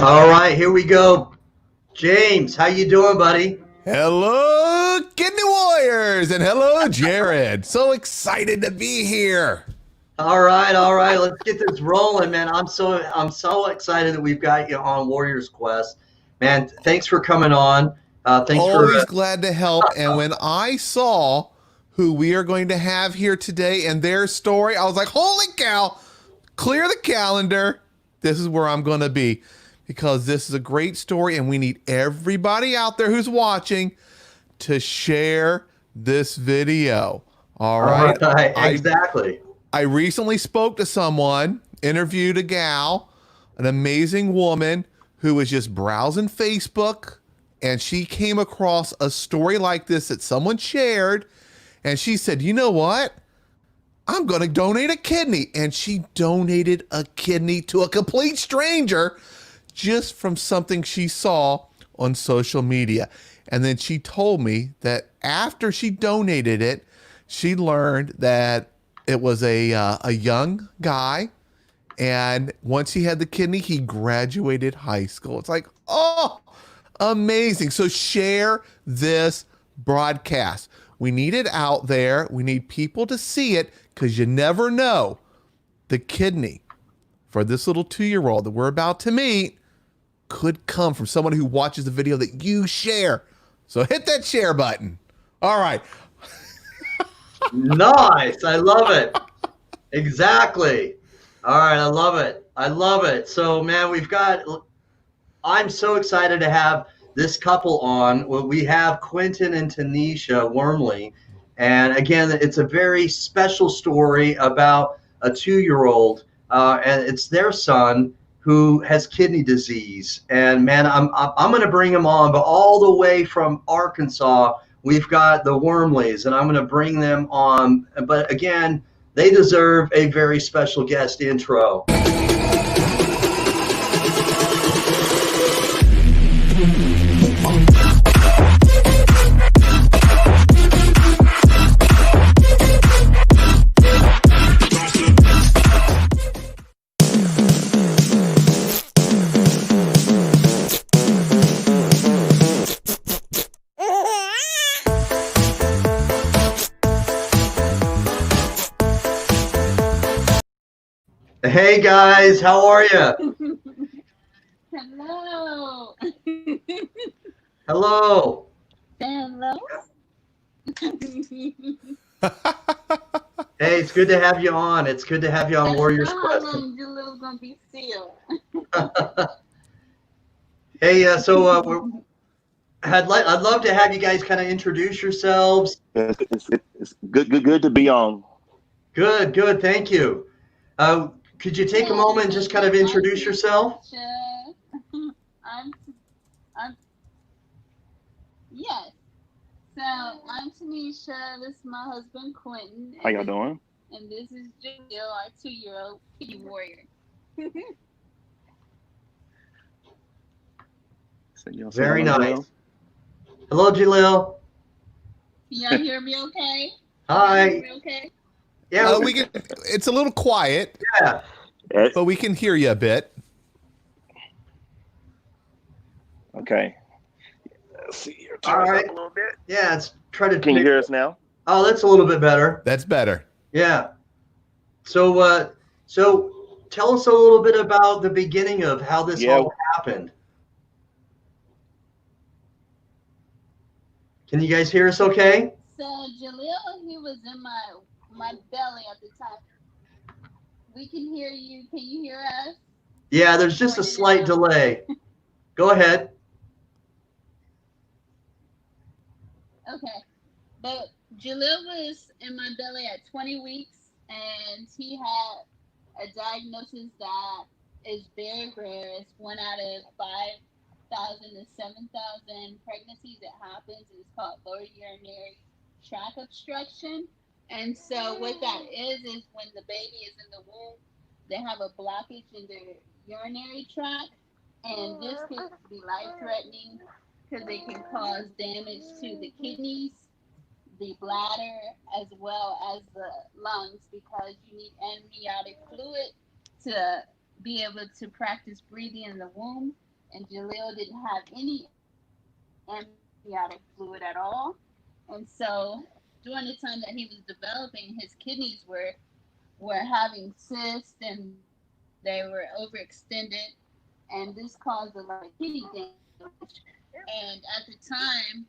All right, here we go. James, how you doing, buddy? Hello, Kidney Warriors, and hello, Jared. So excited to be here. All right. Let's get this rolling, man. I'm so excited that we've got you on Warriors Quest, man. Thanks for coming on. Thanks for Always glad to help. And when I saw who we are going to have here today and their story, I was like, holy cow, clear the calendar. This is where I'm going to be because this is a great story and we need everybody out there who's watching to share this video. All right. exactly. I recently spoke to someone, interviewed a gal, an amazing woman who was just browsing Facebook, and she came across a story like this that someone shared, and she said, you know what? I'm going to donate a kidney. And she donated a kidney to a complete stranger just from something she saw on social media. And then she told me that after she donated it, she learned that it was a young guy, and once he had the kidney, he graduated high school. It's like, oh, amazing. So share this broadcast. We need it out there. We need people to see it because you never know. The kidney for this little 2-year-old that we're about to meet could come from someone who watches the video that you share. So hit that share button. All right. Nice. I love it. Exactly. All right. I love it. I love it. So, man, I'm so excited to have this couple on. Well, we have Quentin and Tanisha Wormley. And again, it's a very special story about a 2-year-old, and it's their son who has kidney disease. And man, I'm going to bring him on, but all the way from Arkansas, we've got the Wormleys, and I'm going to bring them on. But again, they deserve a very special guest intro. Hey guys, how are you? Hello. Hello. Hello. Hey, it's good to have you on. It's good to have you on Warriors Quest. Jaleel's gonna be still. Hey, I'd love to have you guys kind of introduce yourselves. It's good to be on. Good. Thank you. Could you take a moment and just kind of introduce yourself? I'm yes. So I'm Tanisha. This is my husband Quentin. How y'all doing? And this is Jaleel, our 2-year-old kitty warrior. Very nice. Hello, Jaleel. Can y'all hear me okay? Hi. Hear me okay? Yeah, we can. It's a little quiet. Yeah. But we can hear you a bit. Okay. Let's see here. All right. A little bit. Yeah, let's try to. Can you hear us now? Oh, that's a little bit better. That's better. Yeah. So tell us a little bit about the beginning of how this all happened. Can you guys hear us okay? So Jaleel, he was in my belly at the time. We can hear you. Can you hear us? Yeah, there's just a slight delay. Go ahead. Okay. But Jaleel was in my belly at 20 weeks, and he had a diagnosis that is very rare. It's 1 out of 5,000 to 7,000 pregnancies that happens. It's called lower urinary tract obstruction. And so what that is when the baby is in the womb, they have a blockage in their urinary tract, and this can be life-threatening because it can cause damage to the kidneys, the bladder, as well as the lungs, because you need amniotic fluid to be able to practice breathing in the womb. and Jaleel didn't have any amniotic fluid at all. And so during the time that he was developing, his kidneys were having cysts and they were overextended, and this caused a lot of kidney damage. And at the time,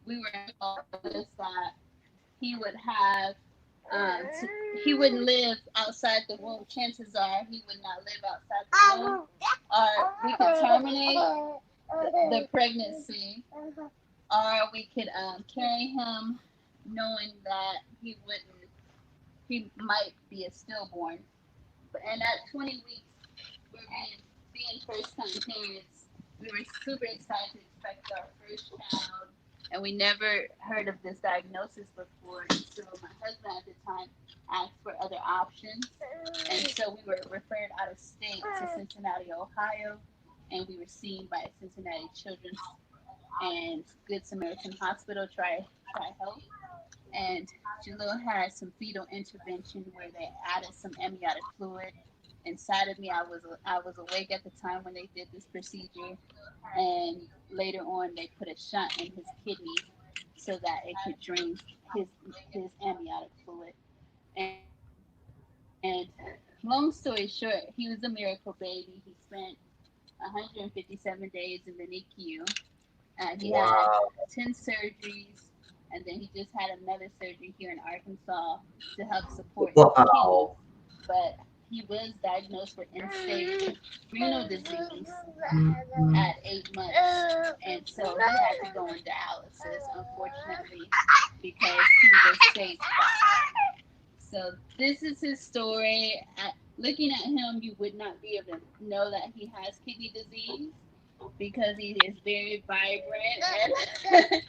we were told this that he would have he wouldn't live outside the womb. Chances are he would not live outside the womb, or we could terminate the pregnancy, or we could carry him knowing that he might be a stillborn. And at 20 weeks, we're being first time parents. We were super excited to expect our first child, and we never heard of this diagnosis before. So my husband at the time asked for other options, and so we were referred out of state to Cincinnati, Ohio, and we were seen by Cincinnati Children's and Good Samaritan Hospital. Try Health, and Jalil had some fetal intervention where they added some amniotic fluid inside of me. I was awake at the time when they did this procedure, and later on they put a shunt in his kidneys so that it could drain his his amniotic fluid. And long story short, he was a miracle baby. He spent 157 days in the NICU. He had Wow. 10 surgeries, and then he just had another surgery here in Arkansas to help support his kidneys. Wow. But he was diagnosed with end-stage renal disease at 8 months, and so he had to go on dialysis, unfortunately, because he was stage 5. So this is his story. Looking at him, you would not be able to know that he has kidney disease because he is very vibrant and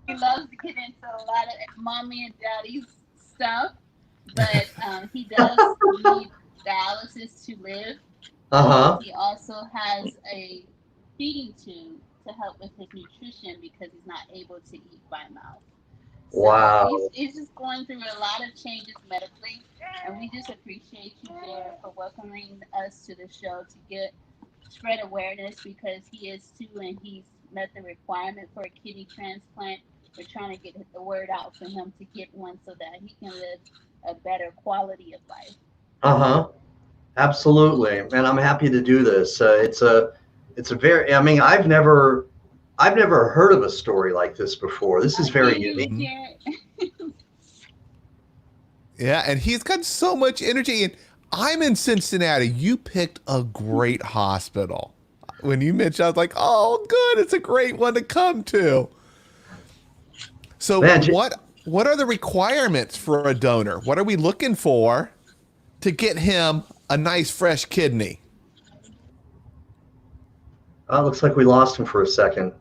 he loves to get into a lot of mommy and daddy's stuff. But he does need dialysis to live, and Uh-huh. he also has a feeding tube to help with his nutrition because he's not able to eat by mouth. So Wow. he's just going through a lot of changes medically, and we just appreciate you, Jared, for welcoming us to the show to get spread awareness because he is too, and he's met the requirement for a kidney transplant. We're trying to get the word out for him to get one so that he can live a better quality of life. Uh-huh. Absolutely. And I'm happy to do this. It's a very, I mean, I've never heard of a story like this before. This is I very hear you, unique. Mhm. Jared. Yeah, and he's got so much energy. And I'm in Cincinnati. You picked a great hospital. When you mentioned, I was like, oh, good. It's a great one to come to. So, Man, what are the requirements for a donor? What are we looking for to get him a nice fresh kidney? looks like we lost him for a second.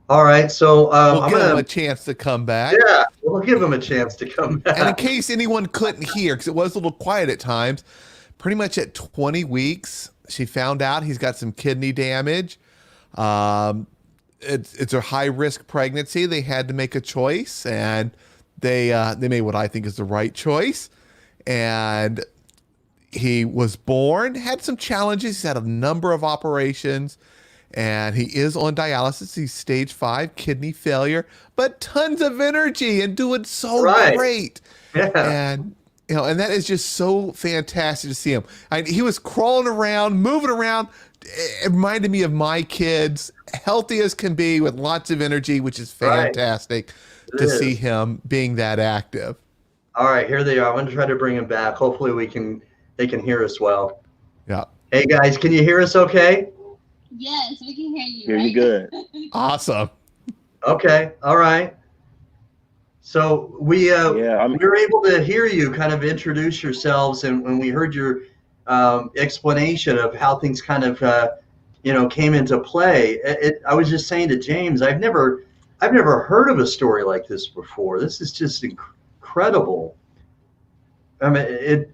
All right, so We'll I'm give him a gonna, chance to come back. yeah, we'll give him a chance to come And in back. case anyone couldn't hear, because it was a little quiet at times, pretty much at 20 weeks, she found out he's got some kidney damage. Um, it's a high risk pregnancy. They had to make a choice, and they made what I think is the right choice. And he was born, had some challenges. He's had a number of operations, and he is on dialysis. He's stage 5 kidney failure, but tons of energy and doing so Right. great. Yeah. And and that is just so fantastic to see him. He was crawling around, moving around. It reminded me of my kids, healthy as can be, with lots of energy, which is Right. fantastic It to see is. him being that active. All right, here they are. I'm gonna try to bring him back. Hopefully they can hear us well. Yeah, Hey guys, can you hear us okay? Yes, we can hear you, Hear you right? good. awesome. Okay. All right. So Yeah, I mean, we were able to hear you kind of introduce yourselves, and when we heard your explanation of how things kind of came into play, I was just saying to James, I've never heard of a story like this before. This is just incredible. I mean,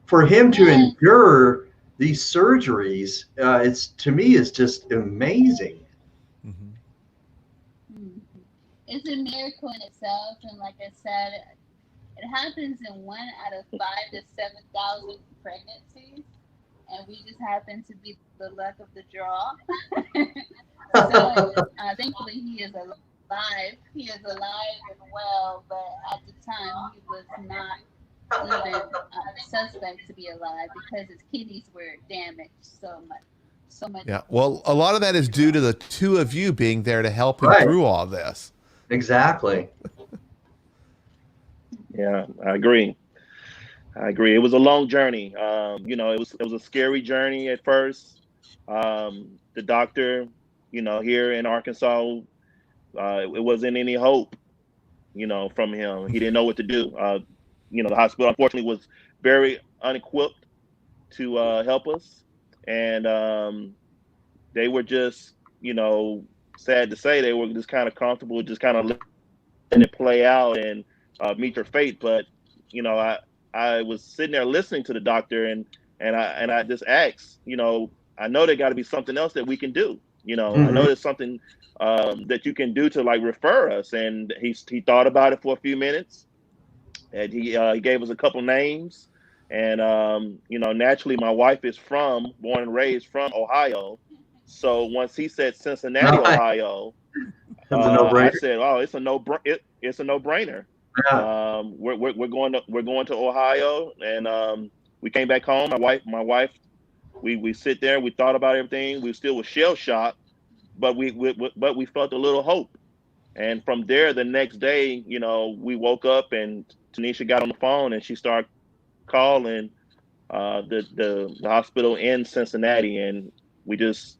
for him to Yes. endure these surgeries, it's to me is just amazing. Mhm. Mhm. It's a miracle in itself, and like I said, it happens in 1 out of 5 to 7,000 pregnancies. and we just happened to be the luck of the draw. So thankfully, he is alive. He is alive and well, but at the time, he was not even suspect to be alive because his kidneys were damaged so much. So much. Yeah. Well, a lot of that is due to the two of you being there to help him Right. through all this. Exactly. Yeah, I agree. I agree. It was a long journey. It was a scary journey at first. The doctor, here in Arkansas, it wasn't any hope, from him. He didn't know what to do. The hospital unfortunately was very unequipped to help us, and they were just, sad to say, they were just kind of comfortable, just kind of letting it play out and meet your fate. But I was sitting there listening to the doctor, and I just asked, I know there got to be something else that we can do. I know Hmm. there's something that you can do to like refer us. And he thought about it for a few minutes, and he gave us a couple names. And naturally, my wife is born and raised from Ohio. So once he said Cincinnati, Right. Ohio, That's a I no-brainer. said, "Oh, it's a no brainer. Yeah. We're going to Ohio." And we came back home. My wife, we sit there. We thought about everything. We still was shell shocked, but we felt a little hope. And from there, the next day, we woke up and Tanisha got on the phone and she started calling the hospital in Cincinnati, and we just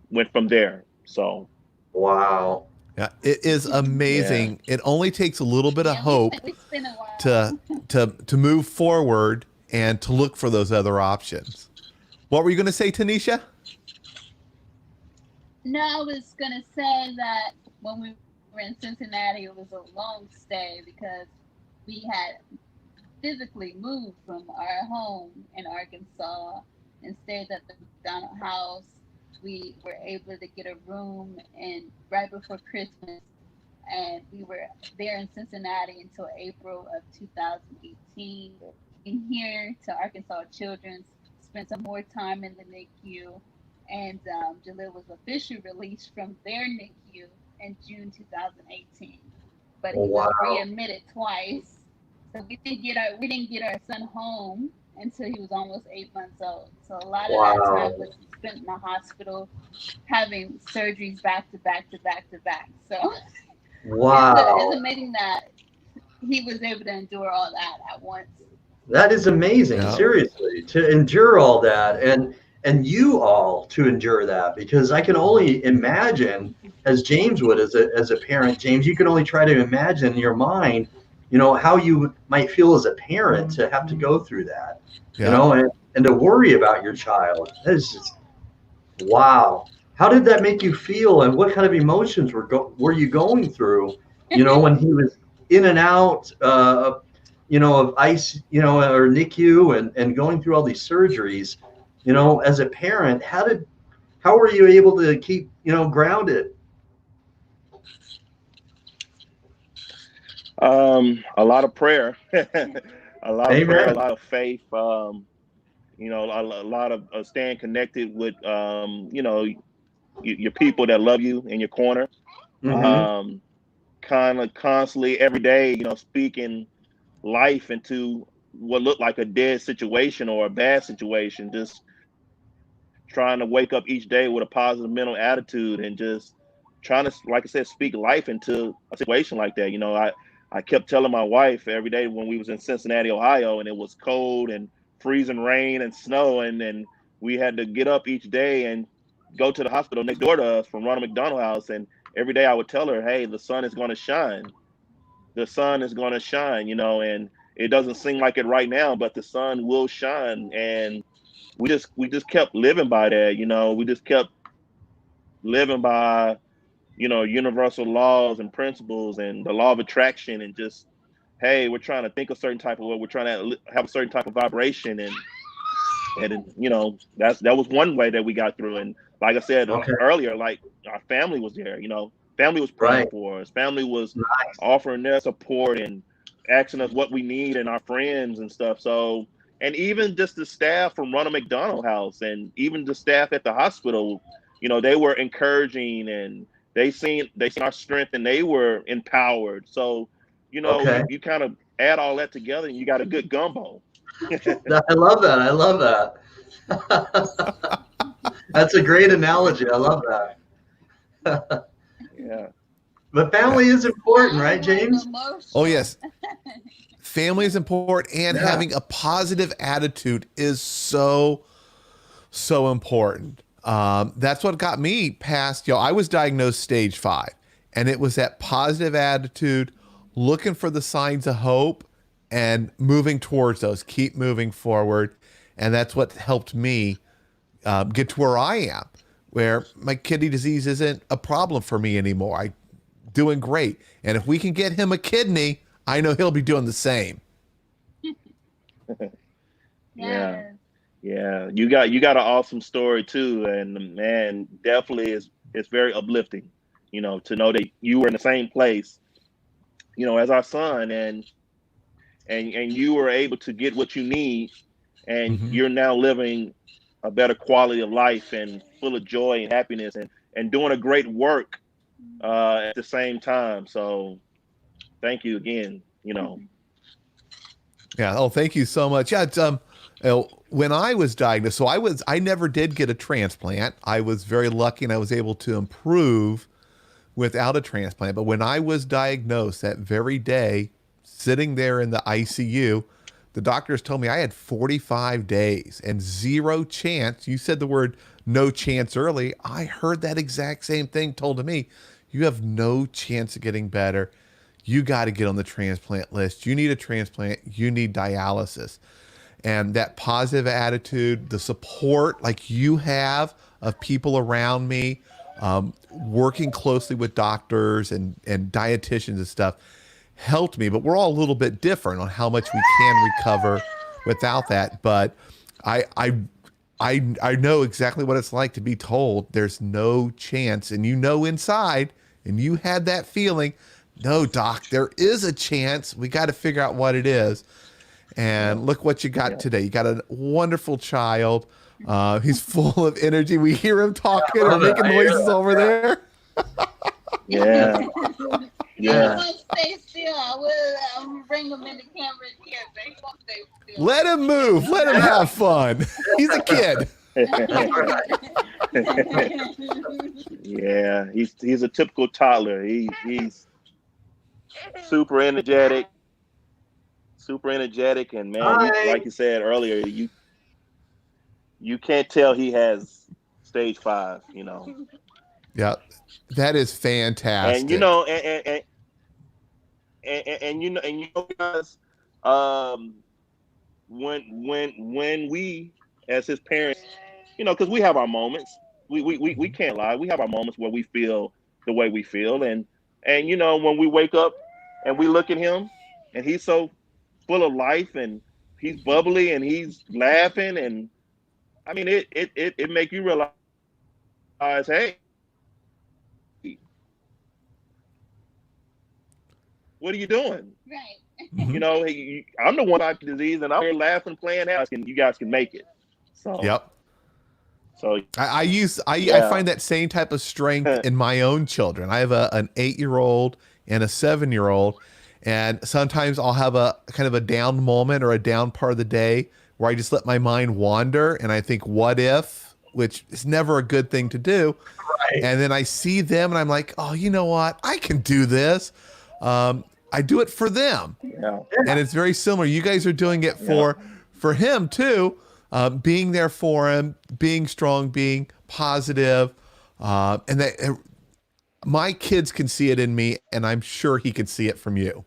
went from there. So Wow. Yeah, it is yeah. amazing. It only takes a little bit of Yeah, we hope we spent a to while. to move forward and to look for those other options. What were you going to say, Tanisha? No, I was gonna say that when we were in Cincinnati, it was a long stay because we had physically moved from our home in Arkansas and stayed at the McDonald House. We were able to get a room and right before Christmas, and we were there in Cincinnati until April of 2018. Came here to Arkansas Children's, spent some more time in the NICU, and Jaleel was officially released from their NICU in June 2018. But he was Wow. readmitted twice, so we didn't get our son home until he was almost 8 months old. So a lot of that Wow. time was spent in the hospital having surgeries back to back to back to back. So it's Wow. amazing that he was able to endure all that at once. That is amazing, Yeah. seriously, to endure all that and you all to endure that because I can only imagine as James would as a parent, James, you can only try to imagine in your mind, how you might feel as a parent to have to go through that, Yeah. and to worry about your child. That is just wow. How did that make you feel and what kind of emotions were you going through, when he was in and out of ICE, or NICU and going through all these surgeries, as a parent, how were you able to keep, grounded? A lot of prayer, a lot of prayer, a Amen. lot of faith. A lot of staying connected with, your people that love you in your corner. Hmm. Um, Kind of constantly every day, speaking life into what looked like a dead situation or a bad situation. Just trying to wake up each day with a positive mental attitude and just trying to, like I said, speak life into a situation like that. I kept telling my wife every day when we was in Cincinnati, Ohio, and it was cold and freezing rain and snow, and then we had to get up each day and go to the hospital next door to us from Ronald McDonald House. And every day I would tell her, hey, the sun is going to shine. The sun is going to shine, and it doesn't seem like it right now, but the sun will shine. And we just kept living by that. We just kept living by, universal laws and principles and the law of attraction, and just, hey, we're trying to think a certain type of way, we're trying to have a certain type of vibration. And that was one way that we got through. And like I said Okay. earlier, like, our family was there. Family was praying Right. for us, family was Nice. offering their support and asking us what we need, and our friends and stuff. So and even just the staff from Ronald McDonald House, and even the staff at the hospital, they were encouraging, and they seen our strength, and they were empowered. So, Okay. you kind of add all that together, and you got a good gumbo. I love that. I love that. That's a great analogy. I love that. Yeah. But Yeah. family is important, I right, was James? Oh, emotional. yes. Family is important, and Yeah. having a positive attitude is so, so important. That's what got me past, I was diagnosed stage 5, and it was that positive attitude, looking for the signs of hope and moving towards those, keep moving forward. And that's what helped me get to where I am, where my kidney disease isn't a problem for me anymore. I doing great. And if we can get him a kidney, I know he'll be doing the same. Yeah. Yes. Yeah. You got an awesome story too, and man, definitely it's very uplifting, to know that you were in the same place, as our son, and you were able to get what you need, and Hmm. you're now living a better quality of life, and full of joy and happiness, and doing a great work at the same time. So thank you again. Yeah. Oh, thank you so much. Yeah. When I was diagnosed, so I never did get a transplant. I was very lucky, and I was able to improve without a transplant. But when I was diagnosed that very day, sitting there in the ICU, the doctors told me I had 45 days and zero chance. You said the word no chance early. I heard that exact same thing told to me. You have no chance of getting better. You got to get on the transplant list. You need a transplant. You need dialysis. And that positive attitude, the support like you have of people around me, working closely with doctors and dietitians and stuff helped me. But we're all a little bit different on how much we can recover without that. But I I I know exactly what it's like to be told there's no chance, and inside, and you had that feeling. No, doc, there is a chance. We got to figure out what it is. Yeah. And look what you got Yeah. today. You got a wonderful child. He's full of energy. We hear him talking I or love it. making I hear noises that. over there. Yeah. He Yeah. won't stay still. I'm gonna bring him in the camera here, but he won't stay still. Let him move. Let him have fun. He's a kid. Yeah, he's a typical toddler. He's super energetic, and man, you Hi. like you said earlier, you can't tell he has stage 5. Yeah, that is And fantastic. guys, um, when we as his parents, because we have our moments, we Mhm. can't lie, we have our moments where we feel the way we feel, and when we wake up and we look at him, and he's so full of life, and he's bubbly, and he's laughing, and I mean it make you realize, hey, what are you doing? Right. Mhm. I'm the one with disease, and I'm here laughing, playing happy. You guys can make it. So, Yep. so I yeah, find that same type of strength in my own children. I have an 8-year-old and a 7-year-old, and sometimes I'll have a kind of a down moment or a down part of the day where I just let my mind wander and I think, what if, which is never a good thing to do. Right. And then I see them and I'm like, oh, you know what? I can do this. I do it for them. yeah, And it's very similar. You guys are doing it yeah, for him too, being there for him, being strong, being positive, and that my kids can see it in me, and I'm sure he could see it from you.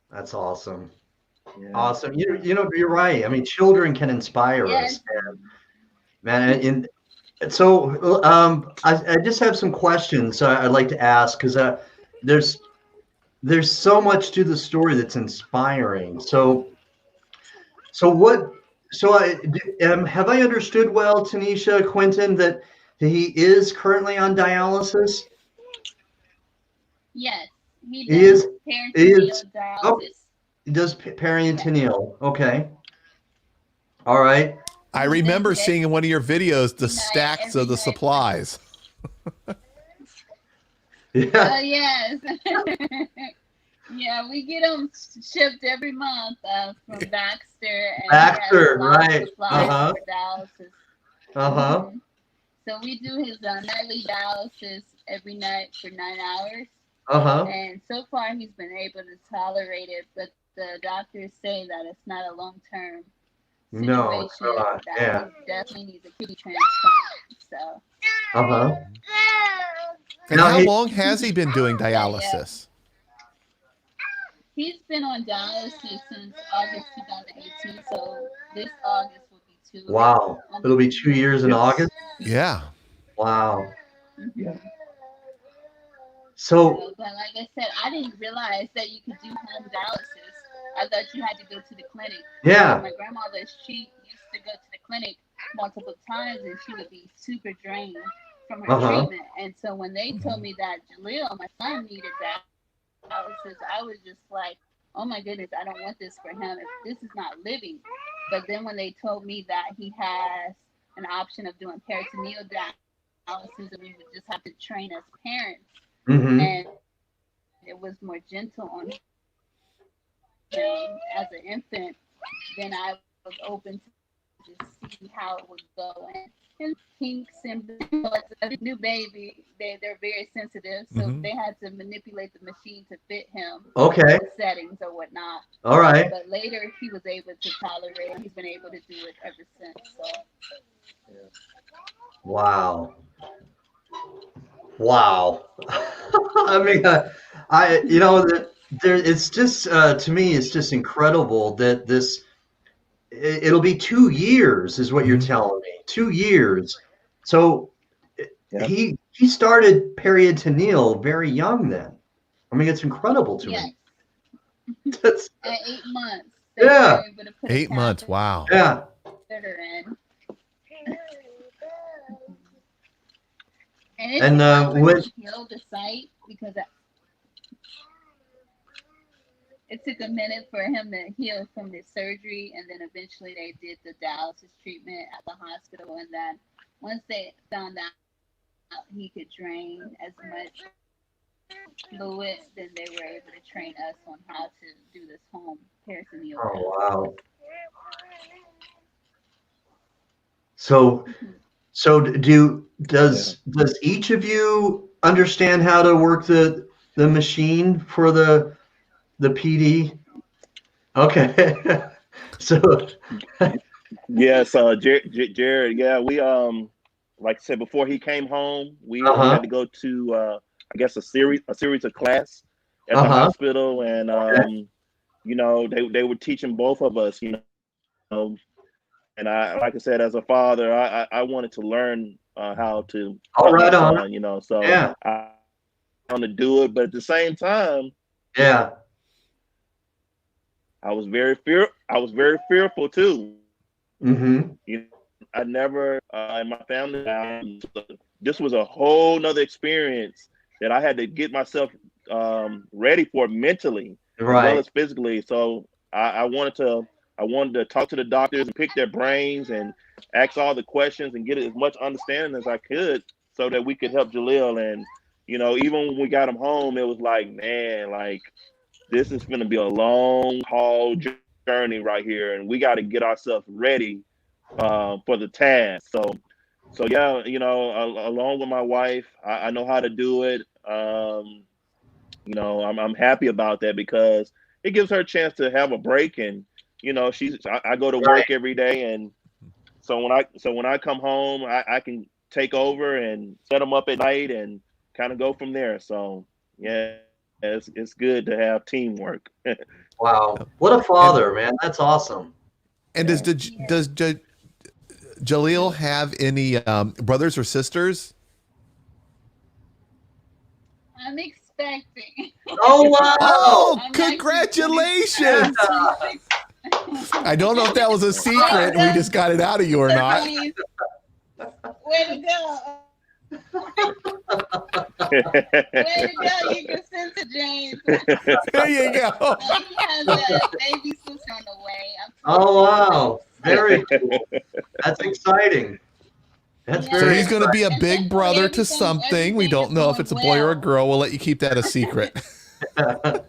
That's awesome. yeah. Awesome. You're right. I mean, children can inspire Yes. us, man. And so, I just have some questions I'd like to ask because there's there's so much to the story that's inspiring. So what? So have I understood well, Tanisha, Quentin, that he is currently on dialysis? Yes. He He does is. He is. peritoneal Oh, dialysis. he does Yes. peritoneal. Okay. All right. I And then remember they, seeing in one of your videos the you know, stacks every of the night. supplies. Yeah. Yes. Yeah, we get them shipped every month from Baxter, and he has Baxter, a lot of right. supplies Uh-huh. for dialysis. Uh-huh. So we do his nightly dialysis every night for 9 hours, Uh-huh. and so far he's been able to tolerate it. But the doctors say that it's not a long-term No, it's situation. not. That Yeah. he definitely needs a kidney transplant. So Uh-huh. And Now how he long has he been doing yeah, dialysis? he's been on dialysis since August 2018. So this August will be wow. It'll be 2 years in Yeah. August. Yeah. Wow. Mhm. So But like I said, I didn't realize that you could do home dialysis. I thought you had to go to the clinic. yeah. My grandmother, she used to go to the clinic multiple times, and she would be super drained from her Uh-huh. treatment. And so when they told me that Jaleel, my son, needed dialysis, I was just like, oh my goodness, I don't want this for him. If this is not living. But then when they told me that he has an option of doing peritoneal dialysis, and we would just have to train as parents, Mm-hmm. and it was more gentle on him as an infant, then I was open to just see how it would go. And kinks and a new baby, they're very sensitive, so Hmm. they had to manipulate the machine to fit him Okay. the settings or whatnot. All right. But later he was able to tolerate it. He's been able to do it ever since. So Wow. Wow. I mean, you know, there, it's just, to me, it's just incredible that it'll be 2 years, is what you're Hmm. telling me. 2 years. So Yeah. he started peritoneal very young then. I mean, it's incredible to yes, me. That's, at 8 months they yeah. were able to put a 8 months. Wow. Yeah. catheter in. And it And took time for him when, to heal the site because it took a minute for him to heal from the surgery, and then eventually they did the dialysis treatment at the hospital. And then once they found out he could drain as much fluid, then they were able to train us on how to do this home peritoneal oh, dialysis. wow. So, Mhm. so Yeah. does each of you understand how to work the machine for the PD? Okay. So, Yes, Jared. Yeah, we like I said before he came home, we uh-huh. had to go to I guess a series of class at the Uh-huh. hospital, and Okay. you know they were teaching both of us, you know, and I like I said as a father, I wanted to learn how to All help my right on. son, you know, so Yeah. I want to do it, but at the same time, Yeah. I was very fearful too. Mm-hmm. You know, I never in my family. This was a whole nother experience that I had to get myself ready for mentally as well Right. as physically. So I wanted to talk to the doctors and pick their brains and ask all the questions and get as much understanding as I could so that we could help Jaleel. And you know, even when we got him home, it was like, man, like this is going to be a long haul journey right here, and we got to get ourselves ready for the task. So yeah, you know, along with my wife, I know how to do it. You know, I'm happy about that because it gives her a chance to have a break, and you know, I go to Right. work every day, and so when I come home, I can take over and set them up at night and kind of go from there. So yeah, it's good to have teamwork. Wow. What a And father, man. That's awesome. and Yeah. Yeah, Jaleel have any brothers or sisters? I'm expecting. Oh, wow. Oh, I'm actually Yeah. congratulations! 26. I don't know if that was a Way to secret and we go, just got it out of you or not. James. Way to go. Way to go. You can send to James. There you go. He has a baby sister on the way. I'm Oh, 26. wow. Very cool. That's exciting. That's Yeah. So very he's going to be a And big thankfully, brother to something. We everything is don't know if going it's a boy or a well. girl. We'll let you keep that a secret. exciting.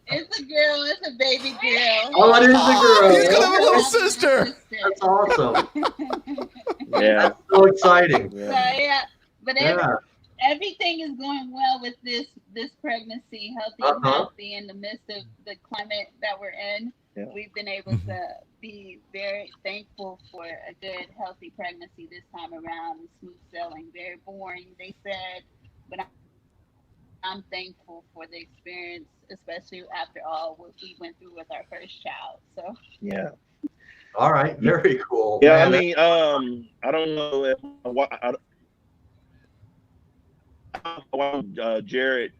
It's a girl. It's a baby girl. Oh, it is a Oh, he's going to girl. have a little Okay. sister. That's awesome. Yeah, That's so exciting. So yeah, yeah, but Yeah. everything is going well with this pregnancy, healthy and Uh-huh. happy in the midst of the climate that we're in. yeah. We've been able Mhm. to be very thankful for a good, healthy pregnancy this time around. And smooth sailing, very boring, they said, but I'm thankful for the experience, especially after all what we went through with our first child. So Yeah. All right. Very cool, Yeah, I man. mean, I don't know if Jared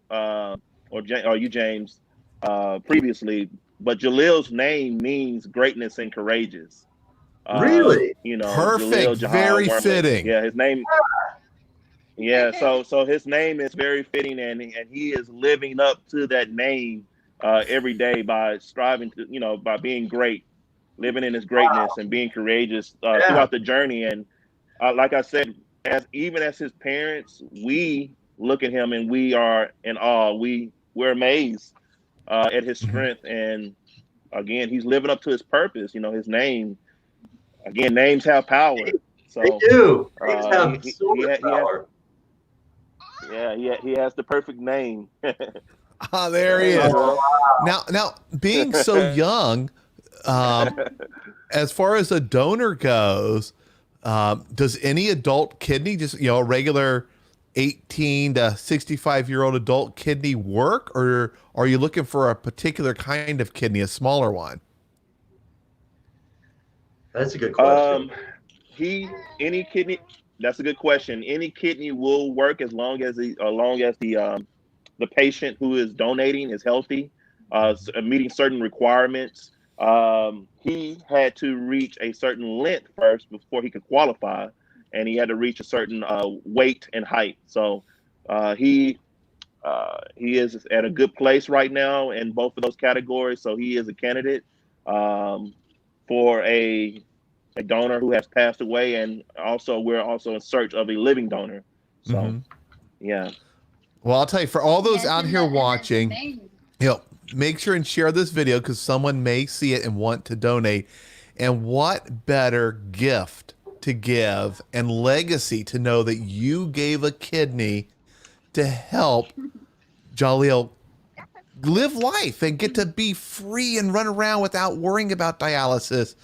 or you, James, previously, but Jaleel's name means greatness and courageous. Really? You know, Perfect. Jaleel Jahal Very Wormley. fitting. Yeah, his name. Yeah, so his name is very fitting, and he is living up to that name every day by striving to, by being great, living in his greatness and being courageous Yeah. throughout the journey. And like I said, even as his parents, we look at him and we are in awe. We're amazed at his Mhm. strength, and again, he's living up to his purpose. His name. Again, names have power. They So do. Names he, have he so he much ha- he has power. yeah he has the perfect name. Ah, there he Hey, is. Oh, bro. Now, being so young, um, as far as a donor goes, does any adult kidney, just a regular 18 to 65-year-old adult kidney work, or are you looking for a particular kind of kidney, a smaller one? that's a good question. um, any kidney. That's a good question. Any kidney will work as long as the patient who is donating is healthy, meeting certain requirements. He had to reach a certain length first before he could qualify, and he had to reach a certain weight and height. So he is at a good place right now in both of those categories. So he is a candidate um, for a donor who has passed away, and also we're also in search of a living donor. So Hmm. yeah, Well, I'll tell you, for all those yes, out here and that's watching, amazing. make sure and share this video because someone may see it and want to donate. And what better gift to give and legacy to know that you gave a kidney to help Jaleel live life and get to be free and run around without worrying about dialysis.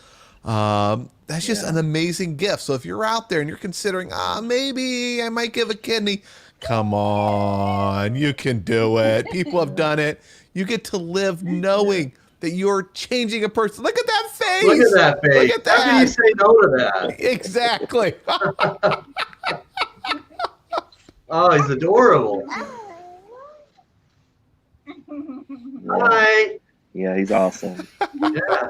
That's just yeah, an amazing gift. So if you're out there and you're considering, maybe I might give a kidney, come on, you can do it. People have done it. You get to live knowing that you're changing a person. Look at that Look at face. that Look face. at How can you that. say no to that? Exactly. Oh, he's adorable. yeah, Hi. yeah. He's awesome. Yeah.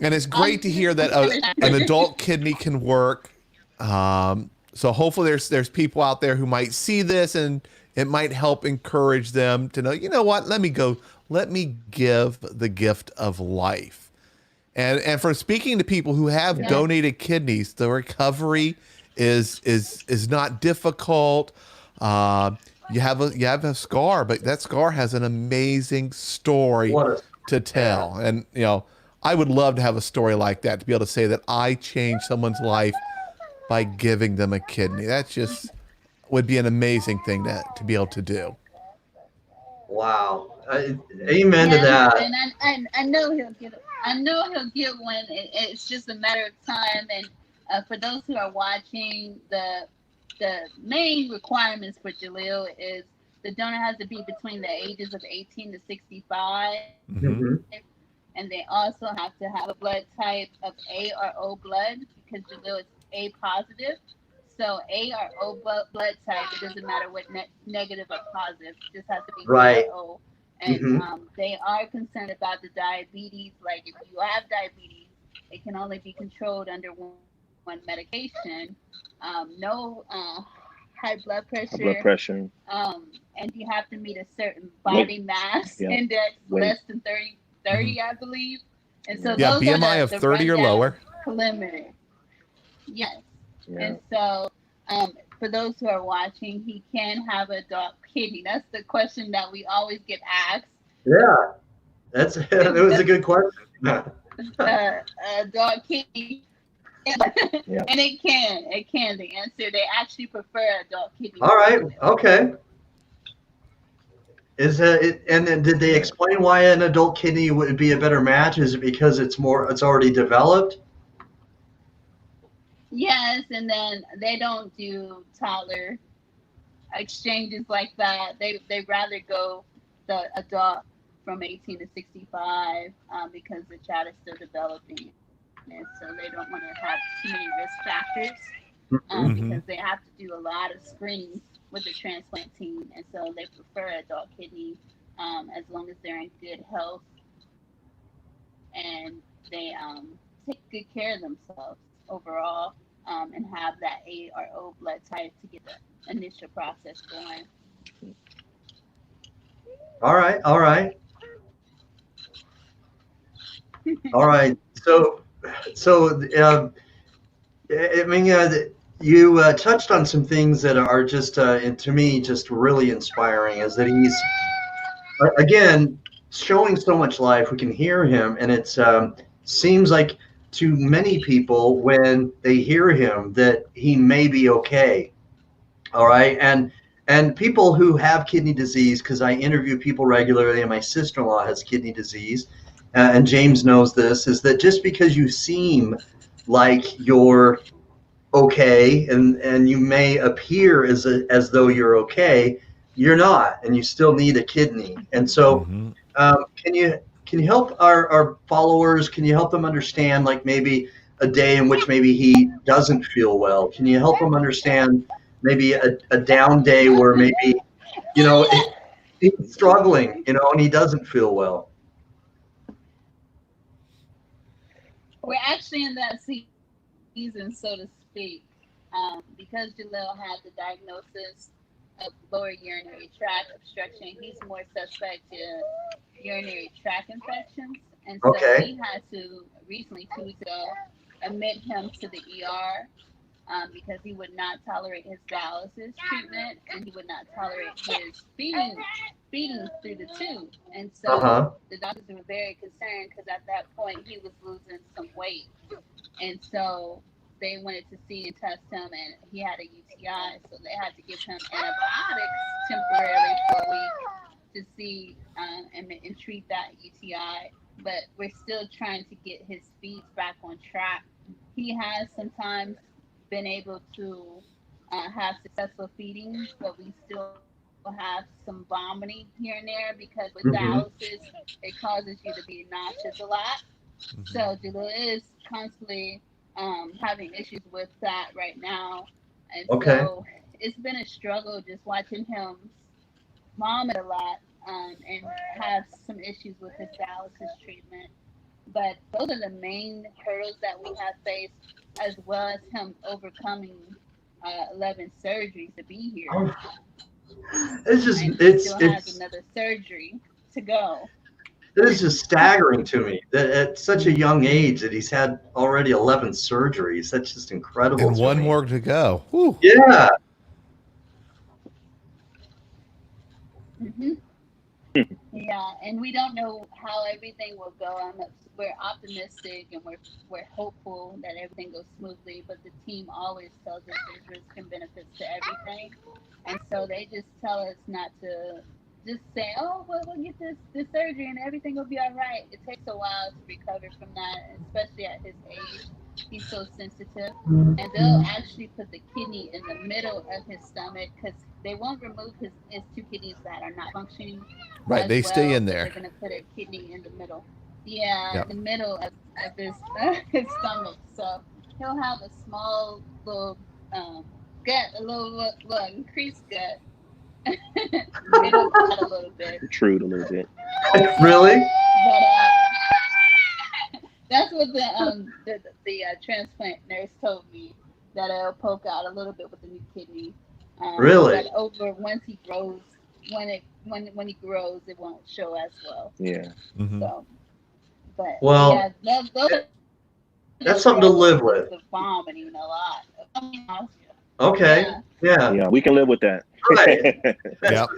And it's great to hear that an adult kidney can work. So hopefully there's people out there who might see this and it might help encourage them to know, you know what, let me give the gift of life. And for speaking to people who have Yeah, donated kidneys, the recovery is not difficult. Uh, you have a scar, but that scar has an amazing story What a to man. tell. And I would love to have a story like that to be able to say that I changed someone's life by giving them a kidney. That just would be an amazing thing to be able to do. Wow. Amen to Yes, that. and I know he'll get it. I know he'll get one. It's just a matter of time. And for those who are watching, the main requirements for Jaleel is the donor has to be between the ages of 18 to 65, Hmm. Hmm. and they also have to have a blood type of A or O blood because Jaleel is A positive. So A or O blood type, it doesn't matter what negative or positive, it just has to be A or Right. O. And Hmm. they are concerned about the diabetes. Like if you have diabetes, it can only be controlled under one medication. No high blood High blood pressure, pressure. and you have to meet a certain Weight. body mass Yeah. index Weight. less than 30, I believe. And so Yeah, those are BMI of the 30 or rundown lower. preliminary. Yes. Yeah. And so for those who are watching, he can have a dog kidney. That's the question that we always get asked. Yeah, it was a good question. A dog kidney. Yeah. And it can. The answer, they actually prefer a dog kidney. All right, okay. And then did they explain why an adult kidney would be a better match? Is it because it's already developed? Yes, and then they don't do toddler exchanges like that. They rather go the adult from 18 to 65 because the child is still developing, and so they don't want to have too many risk factors because they have to do a lot of screenings with the transplant team, and so they prefer adult kidney as long as they're in good health and they take good care of themselves overall and have that A or O blood type to get the initial process going. All right, all right, all right. So, I mean, you touched on some things that are just, to me, just really inspiring. Is that he's again showing so much life. We can hear him, and it seems like to many people when they hear him that he may be okay. All right, and people who have kidney disease, because I interview people regularly, and my sister-in-law has kidney disease, and James knows this, is that just because you seem like you're okay and you may appear as though you're okay, you're not, and you still need a kidney. And so can you help our followers, can you help them understand, like, maybe a day in which maybe he doesn't feel well? Can you help them understand maybe a down day where maybe, you know, he's struggling, and he doesn't feel well? We're actually in that season, so to speak, because Jaleel had the diagnosis of lower urinary tract obstruction. He's more suspect to urinary tract infections, and so Okay. we had to recently, 2 weeks ago, admit him to the ER because he would not tolerate his dialysis treatment and he would not tolerate his feeding through the tube. And so Uh-huh. the doctors were very concerned because at that point he was losing some weight. And so they wanted to see and test him, and he had a UTI, so they had to give him antibiotics temporarily for a week to see and treat that UTI. But we're still trying to get his feeds back on track. He has sometimes been able to have successful feeding, but we still have some vomiting here and there because with Hmm. dialysis, it causes you to be nauseous a lot. So Jaleel is constantly having issues with that right now, and Okay. so it's been a struggle just watching him vomit a lot and have some issues with his dialysis treatment. But those are the main hurdles that we have faced, as well as him overcoming 11 surgeries to be here, Oh, it's just and he it's still has it's another surgery to go. it is just staggering to me that at such a young age that he's had already 11 surgeries. That's just incredible And to one me. more to go. Whew. Yeah. Hmm. Yeah, and we don't know how everything will go. We're optimistic and we're hopeful that everything goes smoothly, but the team always tells us there's risks and benefits to everything, and so they just tell us not to just say, "Oh, well, we'll get this surgery and everything will be all right." It takes a while to recover from that, especially at his age. He's so sensitive, and they'll actually put the kidney in the middle of his stomach because they won't remove his two kidneys that are not functioning Right, as they stay well. in So there. they're gonna put a kidney in the middle. Yeah, Yep. in the middle of his his stomach. So he'll have a small little gut, a little increased gut. It'll cut a little bit, Protrude a little bit. Really? but that's what the transplant nurse told me that it'll poke out a little bit with the new kidney. Really? But over once he grows, when he grows, it won't show as well. Yeah. Hmm. So, but Well, yeah, those are the that's something to struggles live is with. the vomiting a lot. Okay. Yeah. Yeah. Yeah, we can live with that. Right. That's Yep.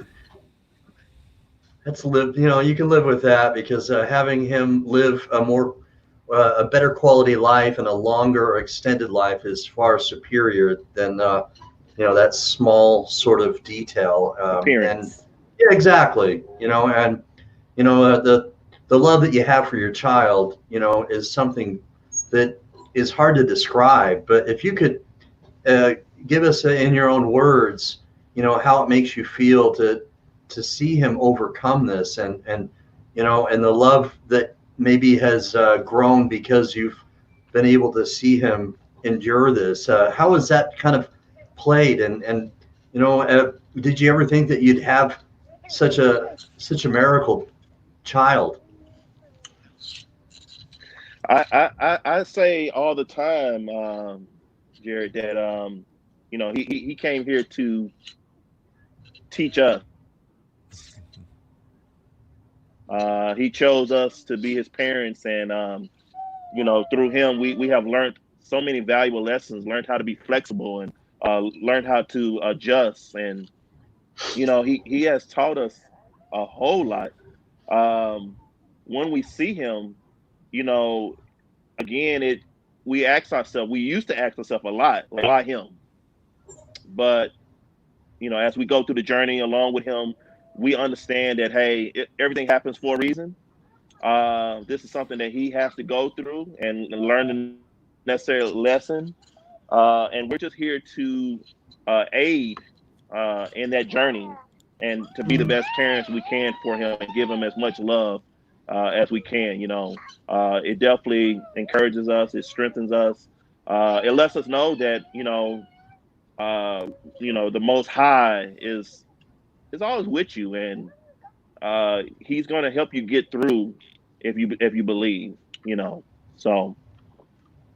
that's live. You can live with that because having him live a better quality life and a longer or extended life is far superior than that small sort of detail. And Appearance. yeah, exactly. And the love that you have for your child, is something that is hard to describe. But if you could uh, give us in your own words, how it makes you feel to see him overcome this, and the love that maybe has grown because you've been able to see him endure this. How has that kind of played? And did you ever think that you'd have such a miracle child? I say all the time, Jared, that he came here to teach us. He chose us to be his parents, and through him, we have learned so many valuable lessons. Learned how to be flexible, and learned how to adjust. And he has taught us a whole lot. Um, when we see him, you know, again, we ask ourselves. We used to ask ourselves a lot, like, why him? But as we go through the journey along with him, we understand that, hey, everything happens for a reason. This is something that he has to go through and learn the necessary lesson. And we're just here to aid in that journey and to be the best parents we can for him and give him as much love as we can. It definitely encourages us. It strengthens us. It lets us know that uh, the Most High is always with you, and he's going to help you get through if you believe. So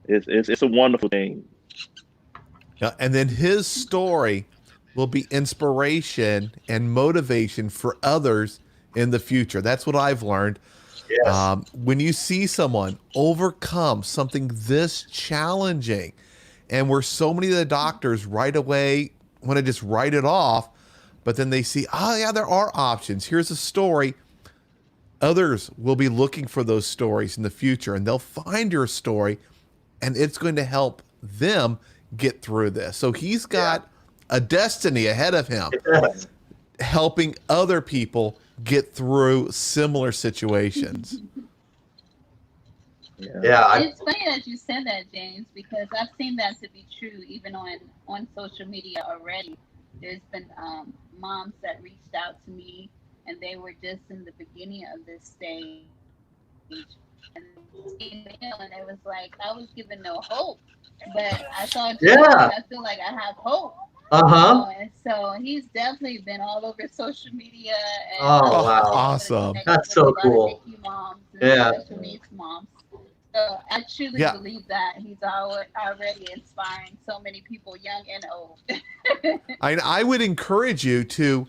it's a wonderful thing. Yeah, and then his story will be inspiration and motivation for others in the future. That's what I've learned. Yes. When you see someone overcome something this challenging, and where so many of the doctors right away want to just write it off, but then they see, oh, yeah, there are options. Here's a story. Others will be looking for those stories in the future, and they'll find your story, and it's going to help them get through this. So he's Yeah. got a destiny ahead of him, Yes. helping other people get through similar situations. Yeah. Yeah. It's funny that you said that, James, because I've seen that to be true even on social media already. There's been moms that reached out to me, and they were just in the beginning of this stage, and they mail, and it was like I was given no hope, but I saw Jaleel, and Yeah. I feel like I have hope. Uh-huh. And so he's definitely been all over social media, and Oh, I've Oh, been wow. able to awesome. connect That's with a so lot of cool. NICU moms and Yeah. special needs moms. So I truly Yeah. believe that he's already inspiring so many people, young and old. I would encourage you to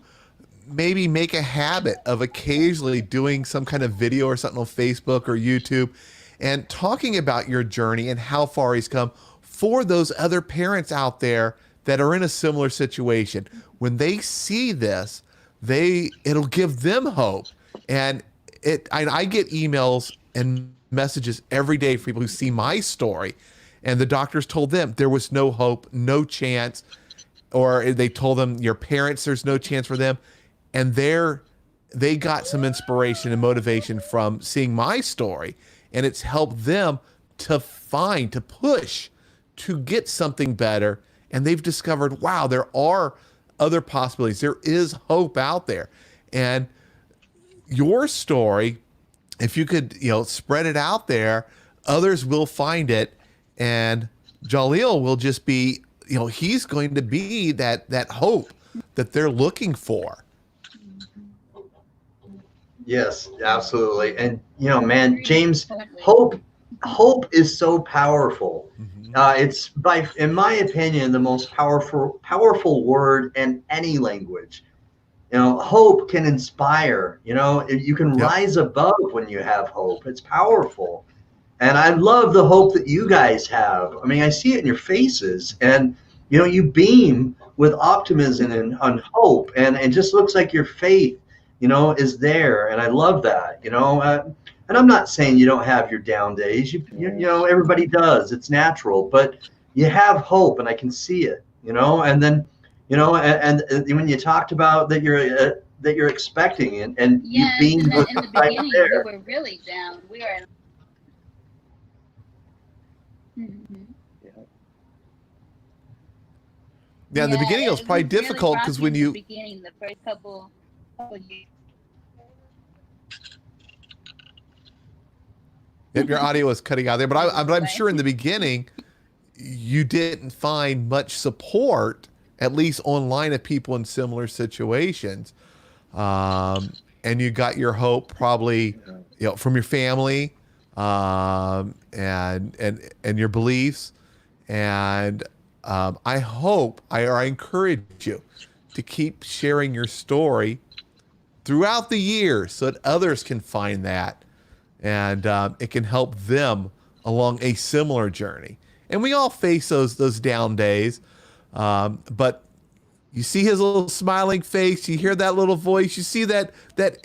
maybe make a habit of occasionally doing some kind of video or something on Facebook or YouTube and talking about your journey and how far he's come for those other parents out there that are in a similar situation. When they see this, it'll give them hope. And I get emails and messages every day for people who see my story, and the doctors told them there was no hope, no chance, or they told them your parents there's no chance for them, and they got some inspiration and motivation from seeing my story, and it's helped them to push to get something better, and they've discovered, wow, there are other possibilities, there is hope out there. And your story, if you could spread it out there, others will find it, and Jaleel will just be, he's going to be that hope that they're looking for. Yes, absolutely. And man, James, Totally. hope is so powerful. Mm-hmm. It's in my opinion, the most powerful word in any language. You know, hope can inspire. You know, you can Yep. rise above when you have hope. It's powerful. And I love the hope that you guys have. I mean, I see it in your faces, and you know, you beam with optimism and hope, and it just looks like your faith, you know, is there. And I love that. You know, and I'm not saying you don't have your down days. You know, everybody does. It's natural, but you have hope, and I can see it. You know, and then, you know, and when you talked about that you're expecting, and you Yes, beamed with in the the right beginning, we there. were really down. We were. Mhm. Yeah, in the Yeah, beginning it was it probably was really difficult because rocky when in the you beginning, the first couple years. Yep, your audio was cutting out there, but It was I'm away. sure in the beginning you didn't find much support, at least online, of people in similar situations, and you got your hope probably, you know, from your family, and your beliefs, and I encourage you to keep sharing your story throughout the years so that others can find that, and it can help them along a similar journey. And we all face those down days, but you see his little smiling face, you hear that little voice, you see that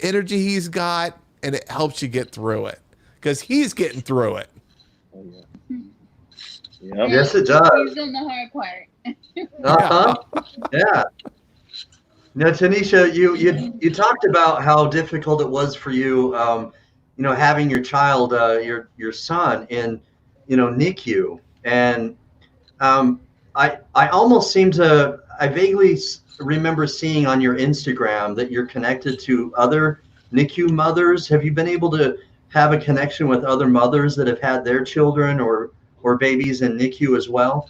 energy he's got, and it helps you get through it because he's getting through it. Oh, yeah. Yep. Yeah, Yes, it he's does. doing the hard part. Uh-huh. Yeah. Yeah. Now, Tanisha, you talked about how difficult it was for you, you know, having your child, your son in, you know, NICU, and um, I almost seem to I vaguely remember seeing on your Instagram that you're connected to other NICU mothers. Have you been able to have a connection with other mothers that have had their children or babies in NICU as well?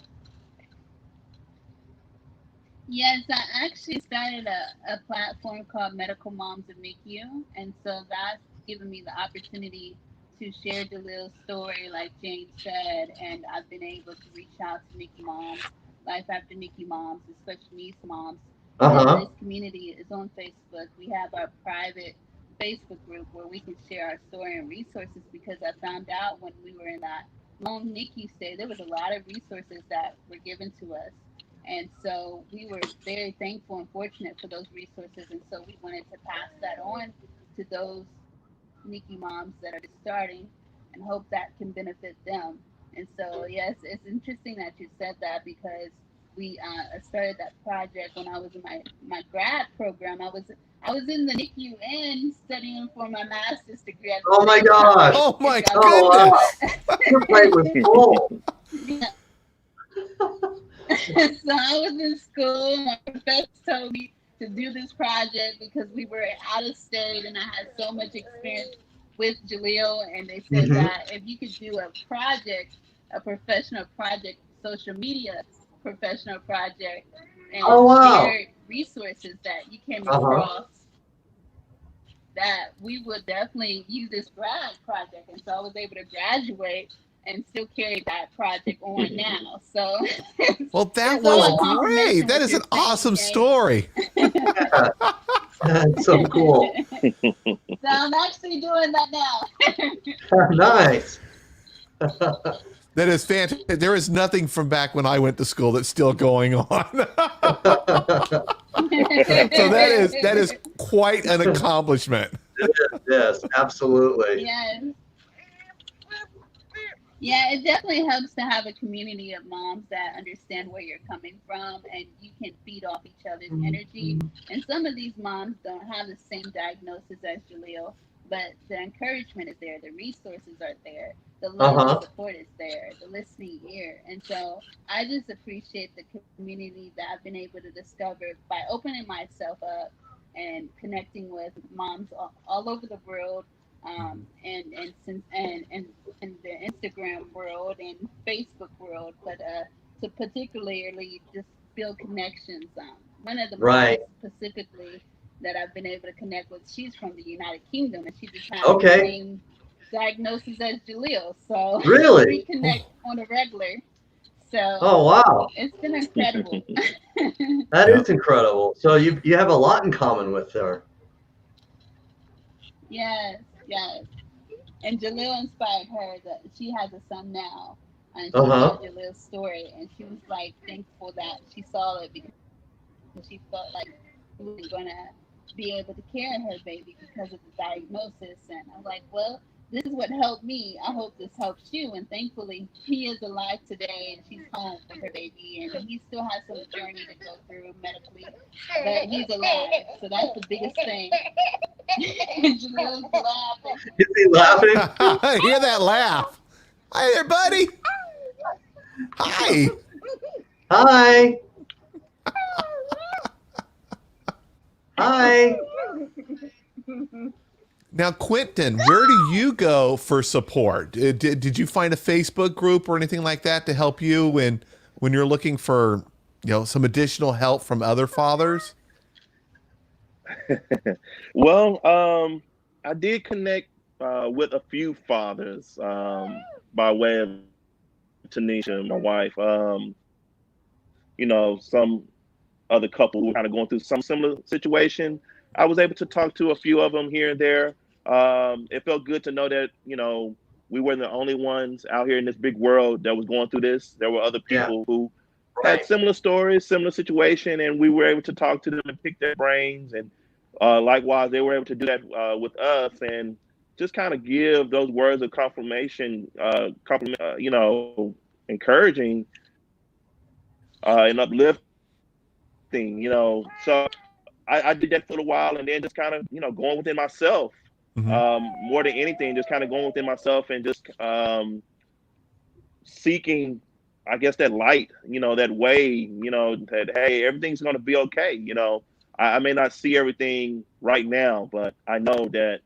Yes, I actually started a platform called Medical Moms of NICU, and so that's given me the opportunity to share Jaleels' story, like James said, and I've been able to reach out to NICU moms, life after NICU moms, and special needs moms. And Uh-huh. this community is on Facebook. We have our private Facebook group where we can share our story and resources because I found out when we were in that long NICU stay, there was a lot of resources that were given to us, and so we were very thankful and fortunate for those resources. And so we wanted to pass that on to those NICU moms that are just starting and hope that can benefit them. And so, yes, it's interesting that you said that because we started that project when I was in my grad program. I was in the NICU and studying for my master's degree at the Oh my same time, gosh. Oh if my y'all Oh believe wow. goodness. Your plate was that. full. Yeah. So I was in school. My professor told me to do this project because we were out of state and I had so much experience with Jaleel. And they said Hmm. that if you could do a project, a professional project, social media professional project, Oh and wow. share resources that you came Uh-huh. across, that we would definitely use this grad project. And so I was able to graduate and still carry that project on now. So Well, that it's was all Oh great. confirmation That what is you're an saying, awesome James. story. wow. That's so cool. So I'm actually doing that now. Nice. That is fantastic. There is nothing from back when I went to school that's still going on. So that is quite an accomplishment. Yes, absolutely. Yes. Yeah, it definitely helps to have a community of moms that understand where you're coming from and you can feed off each other's energy. And some of these moms don't have the same diagnosis as Jaleel, but the encouragement is there, the resources are there, the love and Uh-huh. support is there, the listening ear. And so I just appreciate the community that I've been able to discover by opening myself up and connecting with moms all over the world, and the Instagram world and Facebook world, but to particularly just build connections. One of the Right. moms specifically that I've been able to connect with, she's from the United Kingdom and she just has the Okay. same diagnosis as Jaleel. So we Really? connect on a regular. Oh So wow, it's been incredible. that Yep. is incredible. So you have a lot in common with her. Yes, yes. And Jaleel inspired her that she has a son now, and Uh she huh. saw Jaleel's story, and she was like thankful that she saw it because she felt like she wasn't gonna be able to carry her baby because of the diagnosis. And I'm like, well, this is what helped me. I hope this helps you. And thankfully, he is alive today, and she's home with her baby, and he still has some journey to go through medically, but he's alive. So that's the biggest thing. Jaleel's laughing. Is he laughing? Hear that laugh? Hi there, buddy. Hi. Hi. Hi. Now, Quentin, where do you go for support? Did you find a Facebook group or anything like that to help you when you're looking for some additional help from other fathers? Well, I did connect with a few fathers by way of Tanisha, my wife. Some other couple who were kind of going through some similar situation. I was able to talk to a few of them here and there. It felt good to know that we weren't the only ones out here in this big world that was going through this. There were other Yeah. people who had Right. similar stories, similar situation, and we were able to talk to them and pick their brains. And likewise, they were able to do that with us and just kind of give those words of confirmation, compliment, encouraging and uplifting. So I did that for a while, and then just kind of going within myself Hmm. more than anything, just kind of going within myself and just seeking, I guess, that light, that way, that hey, everything's going to be okay. I may not see everything right now, but I know that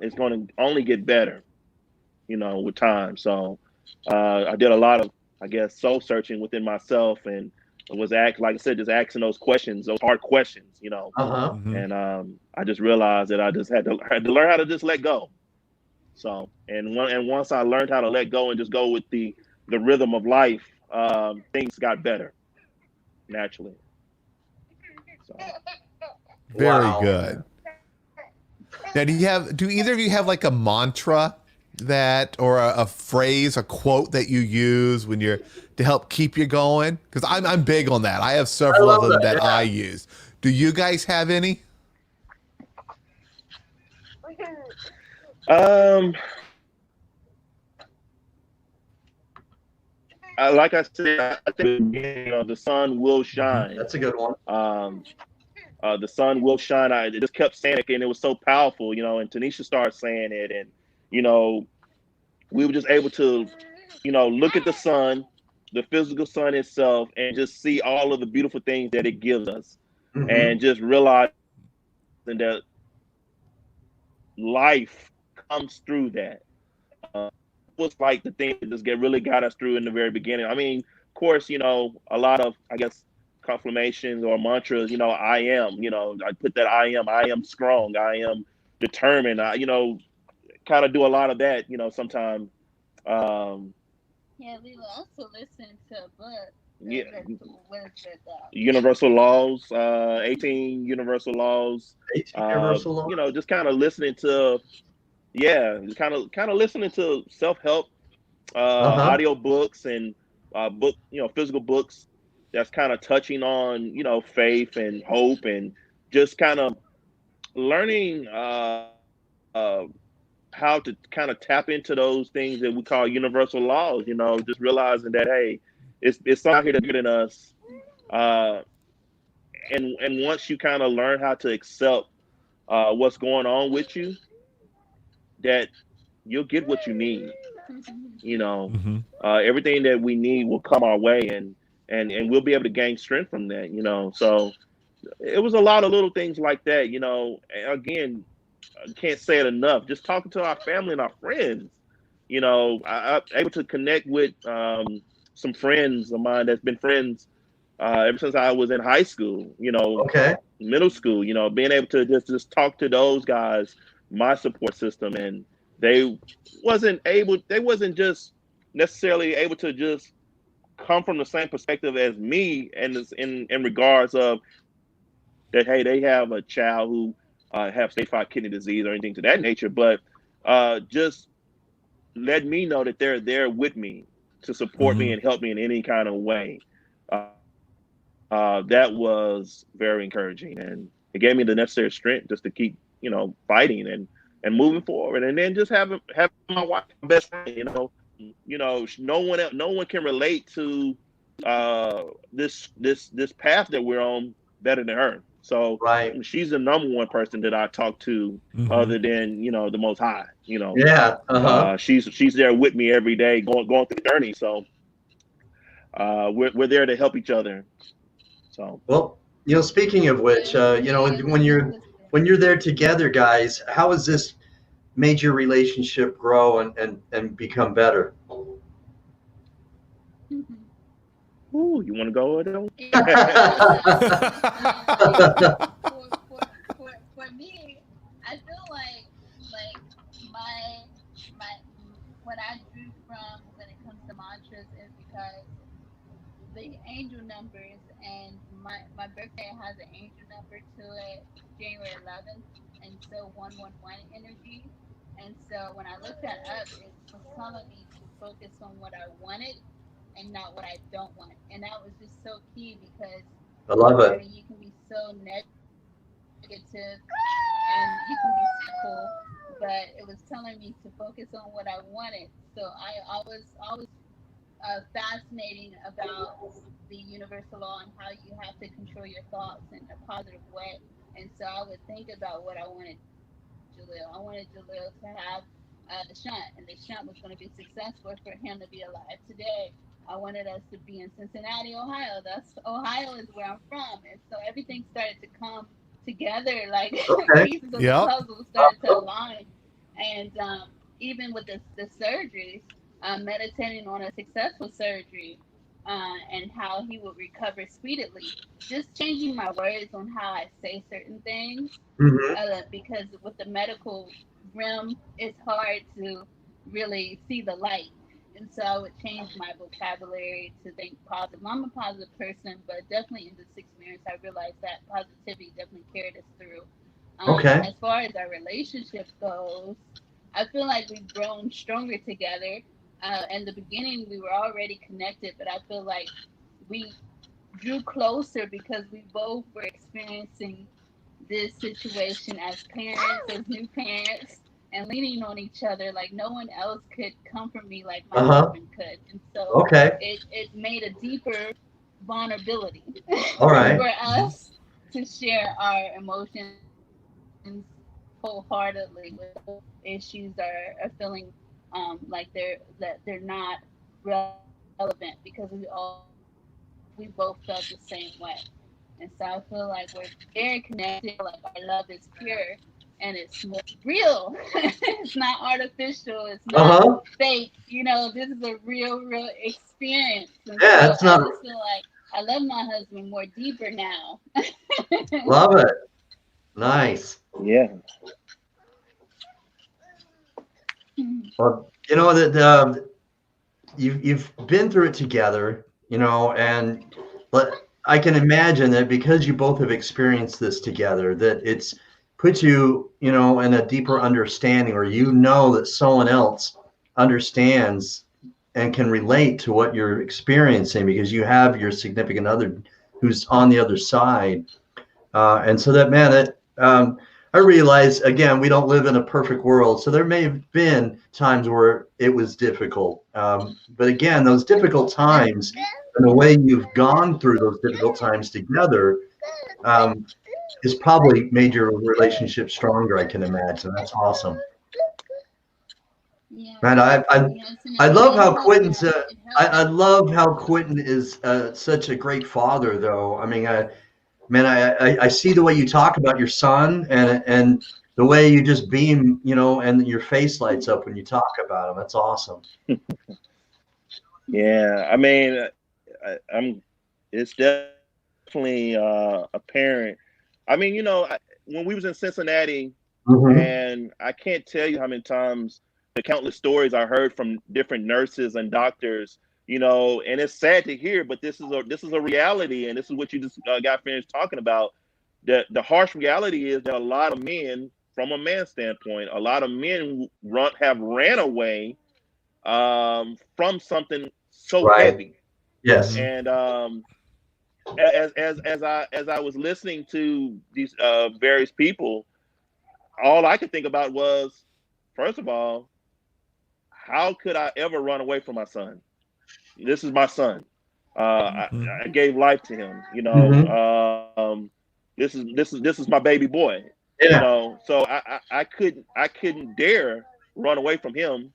it's going to only get better, with time. So I did a lot of, I guess, soul searching within myself, and like I said, just asking those questions, those hard questions. Uh huh. Hmm. And I just realized that I just had to learn how to just let go. So, and once I learned how to let go and just go with the rhythm of life, things got better naturally. So, Very Wow. good. Now, do either of you have like a mantra that, or a phrase, a quote that you use when you're to help keep you going? Because I'm big on that. I have I several of love them that. that I Yeah. use. Do you guys have any? um, like I said, I think the sun will Hmm. shine. That's a good one. Um, the sun will shine. I just kept saying it, and it was so powerful, and Tanisha started saying it, and you know, we were just able to, look at the sun, the physical sun itself, and just see all of the beautiful things that it gives us, Hmm. and just realizing that life comes through that. Was like the thing that just really got us through in the very beginning. I mean, of course, a lot of, I guess, confirmations or mantras. I am. I put that I am strong. I am determined. I, kind of do a lot of that. Sometimes. Um, Yeah, we will also listen to a book. yeah, What is it? universal laws, 18 universal laws. 18 universal law. Just kind of listening to, yeah, kind of listening to self-help Uh huh. audio books and physical books that's kind of touching on, faith and hope, and just kind of learning how to kind of tap into those things that we call universal laws. Just realizing that, hey, it's something out here that's bigger than us. Uh, and once you kind of learn how to accept what's going on with you, that you'll get what you need. you know Hmm. Everything that we need will come our way, and we'll be able to gain strength from that. So it was a lot of little things like that. Again, I can't say it enough, just talking to our family and our friends. I'm able to connect with some friends of mine that's been friends ever since I was in high school, Okay. middle school. Being able to just talk to those guys, my support system, and they wasn't just necessarily able to just come from the same perspective as me, and in regards of that, hey, they have a child who have stage 5 kidney disease or anything to that nature, but just let me know that they're there with me to support me Mhm. and help me in any kind of way. That was very encouraging, and it gave me the necessary strength just to keep, fighting and moving forward. And then just having my wife, my best friend, no one can relate to this path that we're on better than her. So Right. she's the number one person that I talk to, Mhm. other than the Most High. Yeah. Uh-huh. She's there with me every day, going through the journey. So we're there to help each other. So Well, speaking of which, Yes, yes, when you're there together, guys, how has this made your relationship grow and become better? ooh, you want to go with them? like for me, I feel like my my what I drew from when it comes to mantras is because the angel numbers, and my birthday has an angel number to it, January 11th, and so 111 energy. And so when I looked that up, it was telling me to focus on what I wanted and not what I don't want. And that was just so key because I love it. you can be so negative and you can be cynical, but it was telling me to focus on what I wanted. So I always fascinating about the universal law and how you have to control your thoughts in a positive way. And so I would think about what I wanted Jaleel. I wanted Jaleel to have the shunt, and the shunt was going to be successful for him to be alive today. I wanted us to be in Cincinnati, Ohio. Ohio is where I'm from, and so everything started to come together like Okay. pieces of the Yep. puzzle started to align. And even with the surgeries, meditating on a successful surgery, and how he would recover speedily. Just changing my words on how I say certain things, Hmm. because with the medical realm, it's hard to really see the light. And so I would change my vocabulary to think positive. I'm a positive person, but definitely in the 6 years, I realized that positivity definitely carried us through. Okay. As far as our relationship goes, I feel like we've grown stronger together. In the beginning, we were already connected, but I feel like we drew closer because we both were experiencing this situation as parents, as new parents, and leaning on each other like no one else could comfort me like my Uh-huh. husband could. And so Okay. it made a deeper vulnerability All right. for Mhm. us to share our emotions wholeheartedly without issues are feeling like they're not relevant because we both felt the same way. And so I feel like we're very connected. I feel like our love is pure and it's real. It's not artificial. It's not Uh-huh. fake. This is a real experience. And so Yeah, I it's just not. feel like I love my husband more deeper now. Love it. Nice. Yeah. Well, that you've been through it together, and but I can imagine that because you both have experienced this together, that it's put you, in a deeper understanding, or that someone else understands and can relate to what you're experiencing because you have your significant other who's on the other side. And so that, man, I realize, again, we don't live in a perfect world. So there may have been times where it was difficult. But again, those difficult times and the way you've gone through those difficult times together, um, has probably made your relationship stronger, I can imagine. That's awesome. Man, Yes, I yes, and I love it how helped. Quentin's It I helped. love how Quentin is such a great father, though. I mean, man, I see the way you talk about your son, and the way you just beam, and your face lights up when you talk about him. That's awesome. Yeah. I mean, I'm. It's definitely apparent. I mean, when we was in Cincinnati, Hmm. and I can't tell you how many times the countless stories I heard from different nurses and doctors And it's sad to hear, but this is a reality, and this is what you just got finished talking about. The harsh reality is that a lot of men, from a man's standpoint, a lot of men have ran away from something so Right. heavy. Yes. Mhm. And as I was listening to these various people, all I could think about was, first of all, how could I ever run away from my son? This is my son. Mhm. I gave life to him. Hmm. This is my baby boy. Yeah. So I couldn't dare run away from him,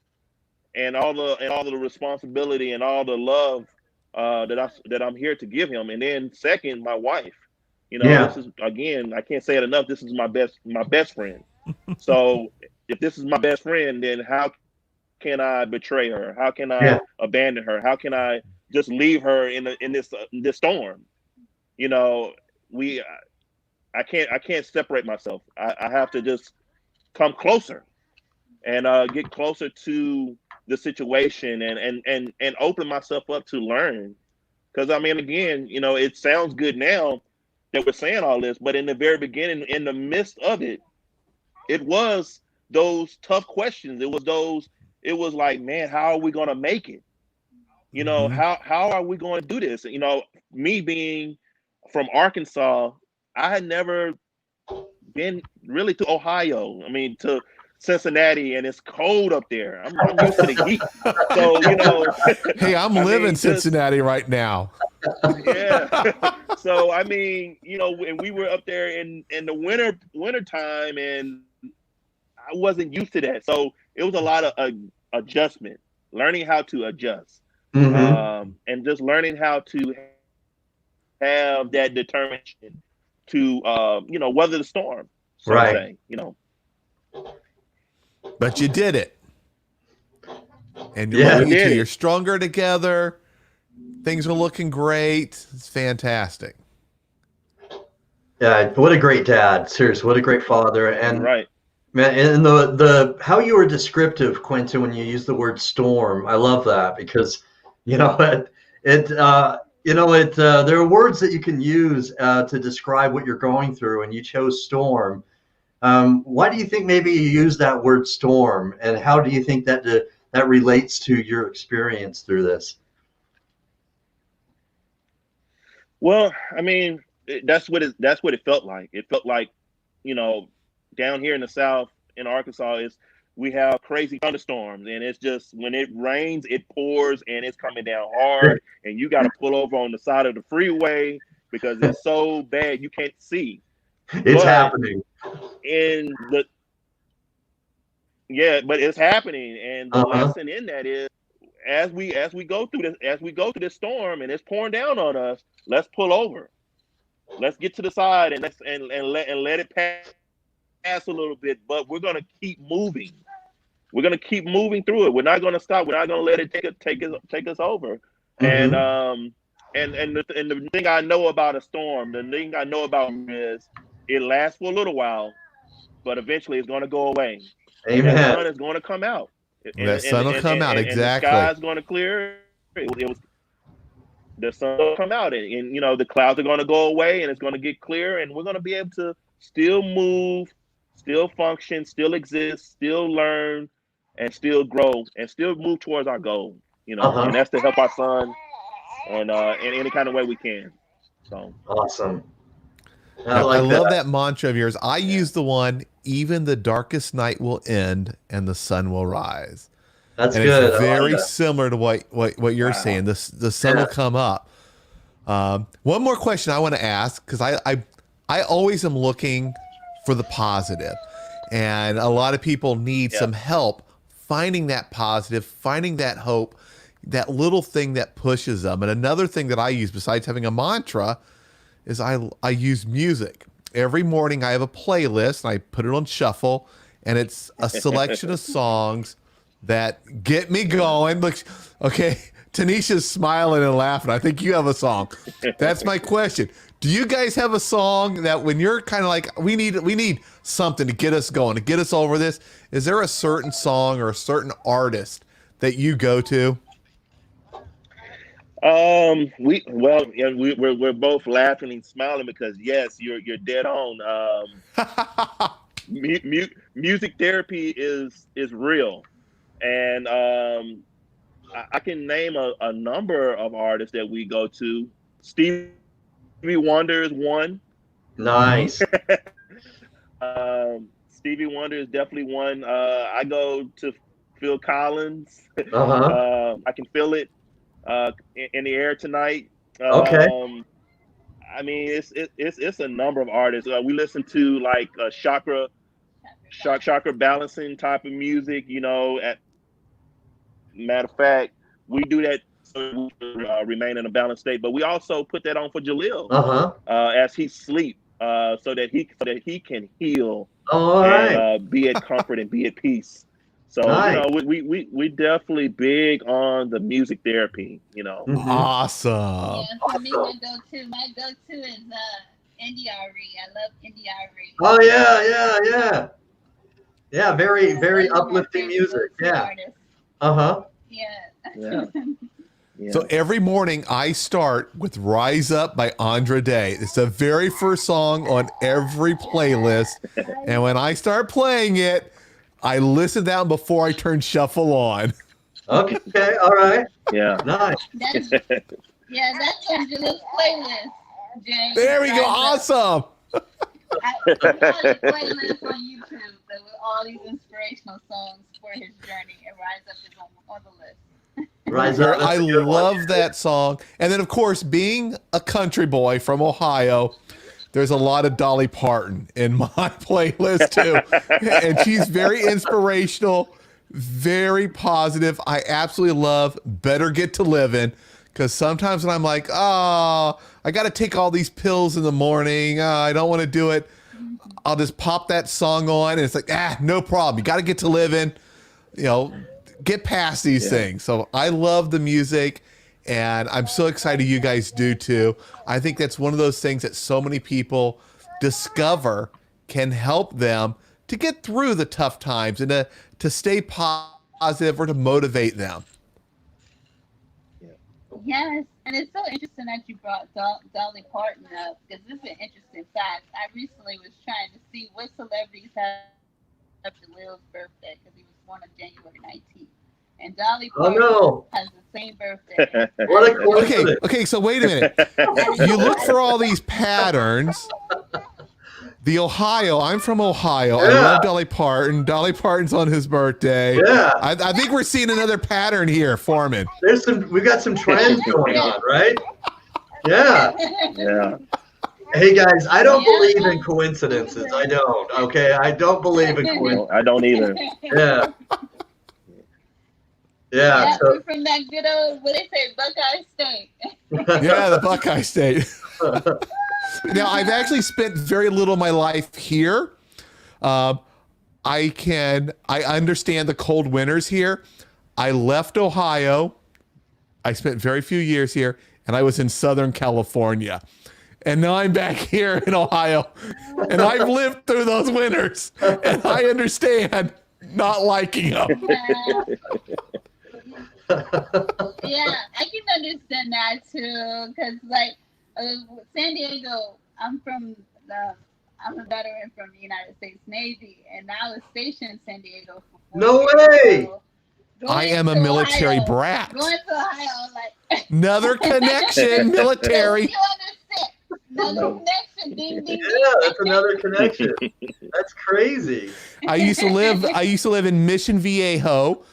and all the responsibility and all the love that I'm here to give him. And then second, my wife. This Yeah. is, again, I can't say it enough. This is my best friend. So if this is my best friend, then how can I betray her? How can I Yeah. abandon her? How can I just leave her in this storm? You know, we I can't separate myself. I have to just come closer and get closer to the situation, and open myself up to learn. Because I mean, again, it sounds good now that we're saying all this, but in the very beginning, in the midst of it, it was those tough questions. It was like, man, how are we gonna make it? Mhm. How are we going to do this? Me being from Arkansas, I had never been really to Ohio. I mean, to Cincinnati, and it's cold up there. I'm used to the heat. So, Hey, I'm I living mean, just, Cincinnati right now. yeah. So I mean, and we were up there in the winter time, and I wasn't used to that. So it was a lot of adjustment, learning how to adjust, Hmm. and just learning how to have that determination to weather the storm. Some Right. say. But you did it. And look Yeah. at We you two. did You're it. stronger together. Things are looking great. It's fantastic. Yeah. What a great dad. Seriously, what a great father. You're And right. man, and the how you were descriptive, Quentin, when you use the word storm, I love that because it there are words that you can use to describe what you're going through, and you chose storm. Why do you think maybe you use that word storm, and how do you think that relates to your experience through this? Well, I mean, that's what it felt like. It felt like, you know, down here in the South, in Arkansas, is we have crazy thunderstorms, and it's just, when it rains, it pours, and it's coming down hard, and you got to pull over on the side of the freeway because it's so bad you can't see. It's But happening. in the yeah, but it's happening, and the Uh-huh. lesson in that is, as we go through this storm and it's pouring down on us, let's pull over. Let's get to the side, and let it pass a little bit, but we're gonna keep moving. We're gonna keep moving through it. We're not gonna stop. We're not gonna let it take us over. And Hmm. um and the thing I know about a storm, the thing I know about is, it lasts for a little while, but eventually it's gonna go away, and that Amen. sun is gonna come out, and That sun will come out. and the sky Exactly. is gonna clear. It was the sun will come out, and the clouds are going to go away, and it's going to get clear, and we're going to be able to still move, still function, still exist, still learn, and still grow, and still move towards our goal. Uh-huh. And that's to help our son, and in any kind of way we can. So Awesome. I Now, I like love that. that mantra of yours. I yeah, use the one, even the darkest night will end and the sun will rise. That's And it's good. I like very that. similar to what you're wow, saying. The sun will Yeah. come up. One more question I want to ask, because I always am looking for the positive, and a lot of people need yeah, some help finding that positive, finding that hope, that little thing that pushes them. And another thing that I use besides having a mantra is I use music. Every morning I have a playlist and I put it on shuffle, and it's a selection of songs that get me going. Look, okay, Tanisha's smiling and laughing. I think you have a song. That's my question. Do you guys have a song that when you're kind of like, we need something to get us going, to get us over this? Is there a certain song or a certain artist that you go to? We're both laughing and smiling because yes, you're dead on. Music therapy is real, and I can name a number of artists that we go to. Stevie Wonder is one. Mhm. Nice. Stevie Wonder is definitely one. I go to Phil Collins. Uh-huh. I can feel it in the air tonight. Okay. I mean, it's a number of artists. We listen to like chakra balancing type of music. At matter of fact, we do that so we remain in a balanced state. But we also put that on for Jaleel Uh-huh. as he sleep, so that he can heal All and right. be at comfort and be at peace. So Nice. we definitely big on the music therapy. Mm-hmm. Awesome. Yeah, for me, my go-to is NDRE. I love NDRE. Oh yeah, yeah, yeah. Yeah, very, Yeah, very those are my uplifting favorite music. go-to Yeah. artists. Uh-huh. Yeah. Yeah, So yeah, every morning I start with Rise Up by Andra Day. It's the very first song on every playlist. And when I start playing it, I listen down before I turn shuffle on. Okay. All right. yeah. Nice. That's yeah, that's on Jaleels playlist. James, There we go. Rise Up. Awesome. He has a playlist on YouTube that with all these inspirational songs for his journey, and Rise Up is on the list. Rise up. I That's a good one. love that song. And then, of course, being a country boy from Ohio, there's a lot of Dolly Parton in my playlist too. And she's very inspirational, very positive. I absolutely love Better Get to Living because sometimes when I'm like, oh, I got to take all these pills in the morning, I don't want to do it. I'll just pop that song on and it's like, no problem. You got to get to living, you know, get past these Yeah. things. So I love the music and I'm so excited you guys do too. I think that's one of those things that so many people discover can help them to get through the tough times and to stay positive or to motivate them. Yes, and it's so interesting that you brought Dolly Parton up because this is an interesting fact. I recently was trying to see what celebrities have Jaleel's birthday because he was born on January 19th. And Dolly Oh Parton no. has the same birthday. What a Okay, coincidence. okay, so wait a minute. You look for all these patterns. The Ohio, I'm from Ohio. I Yeah. love Dolly Parton. Dolly Parton's on his birthday. Yeah. I think we're seeing another pattern here forming. We got some trends going on, right? Yeah. Yeah. Hey guys, I don't Yeah. believe in coincidences. I don't. Okay. I don't believe in coincidences. I don't either. Yeah. Yeah. Yeah, So we're from that good old, what they say, Buckeye State. Yeah, the Buckeye State. Now, I've actually spent very little of my life here. I understand the cold winters here. I left Ohio. I spent very few years here, and I was in Southern California. And now I'm back here in Ohio, and I've lived through those winters, and I understand not liking them. Yeah, I can understand that too, because like San Diego, I'm a veteran from the United States Navy, and I was stationed in San Diego for 4 No years. way! So I going am a to military Ohio- brat. Going to Ohio, like Another connection, military. You understand? Another connection, ding, ding, ding. Yeah, that's another connection. That's crazy. I used to live in Mission Viejo,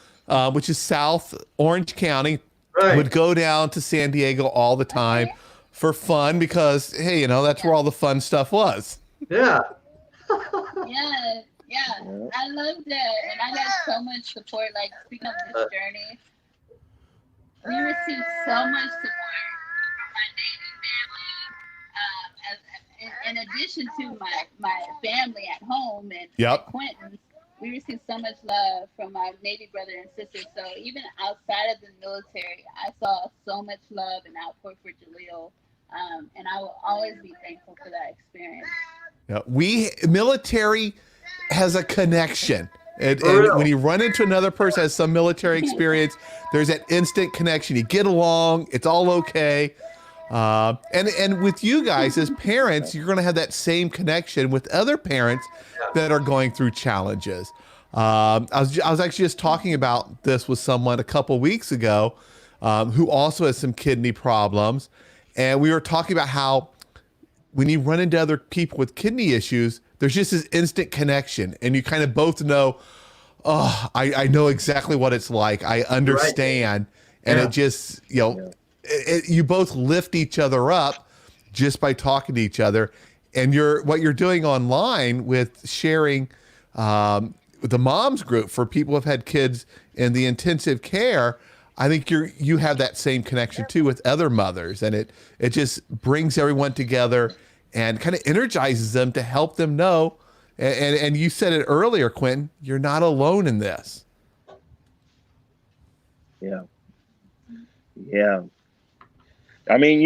which is South Orange County. Right. Would go down to San Diego all the time for fun because, hey, that's where all the fun stuff was. Yeah. Yeah, I loved it, and I got so much support. Like speaking of this journey, we received so much support from my Navy family. In addition to my family at home and Yep. acquaintance, we received so much love from my Navy brother and sister. So even outside of the military, I saw so much love and outpour for Jaleel, and I will always be thankful for that experience. Military has a connection. For And when real. you run into another person that has some military experience, there's that instant connection. You get along, it's all okay. And with you guys as parents, you're going to have that same connection with other parents that are going through challenges. I was actually just talking about this with someone a couple weeks ago who also has some kidney problems. And we were talking about how when you run into other people with kidney issues, there's just this instant connection. And you kind of both know, oh, I know exactly what it's like. I Right. understand. And Yeah. it just, Yeah. you both lift each other up just by talking to each other. And what you're doing online with sharing the moms group for people who've had kids in the intensive care, I think you have that same connection too with other mothers, and it just brings everyone together and kind of energizes them to help them know. And you said it earlier, Quentin, you're not alone in this. Yeah. Yeah. I mean,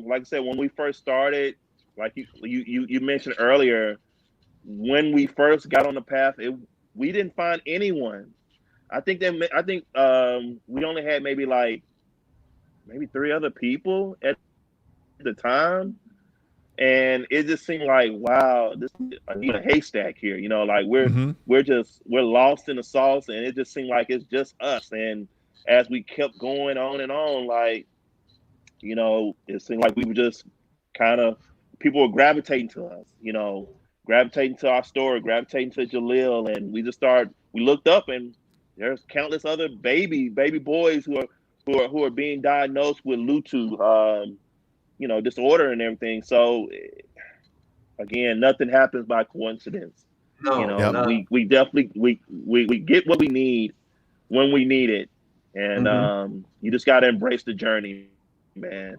like I said, when we first started, like you mentioned earlier, when we first got on the path, we didn't find anyone. I think we only had maybe three other people at the time, and it just seemed like, wow, this I need a haystack here. Like Mm-hmm. we're lost in the sauce, and it just seemed like it's just us. And as we kept going on and on, like, it seemed like we were just kind of people were gravitating to us, gravitating to our story, gravitating to Jaleel, and we looked up, and there's countless other baby boys who are being diagnosed with Lutu, disorder and everything. So again, nothing happens by coincidence. No, Yep. no. We definitely we get what we need when we need it, and Hmm. you just got to embrace the journey, man.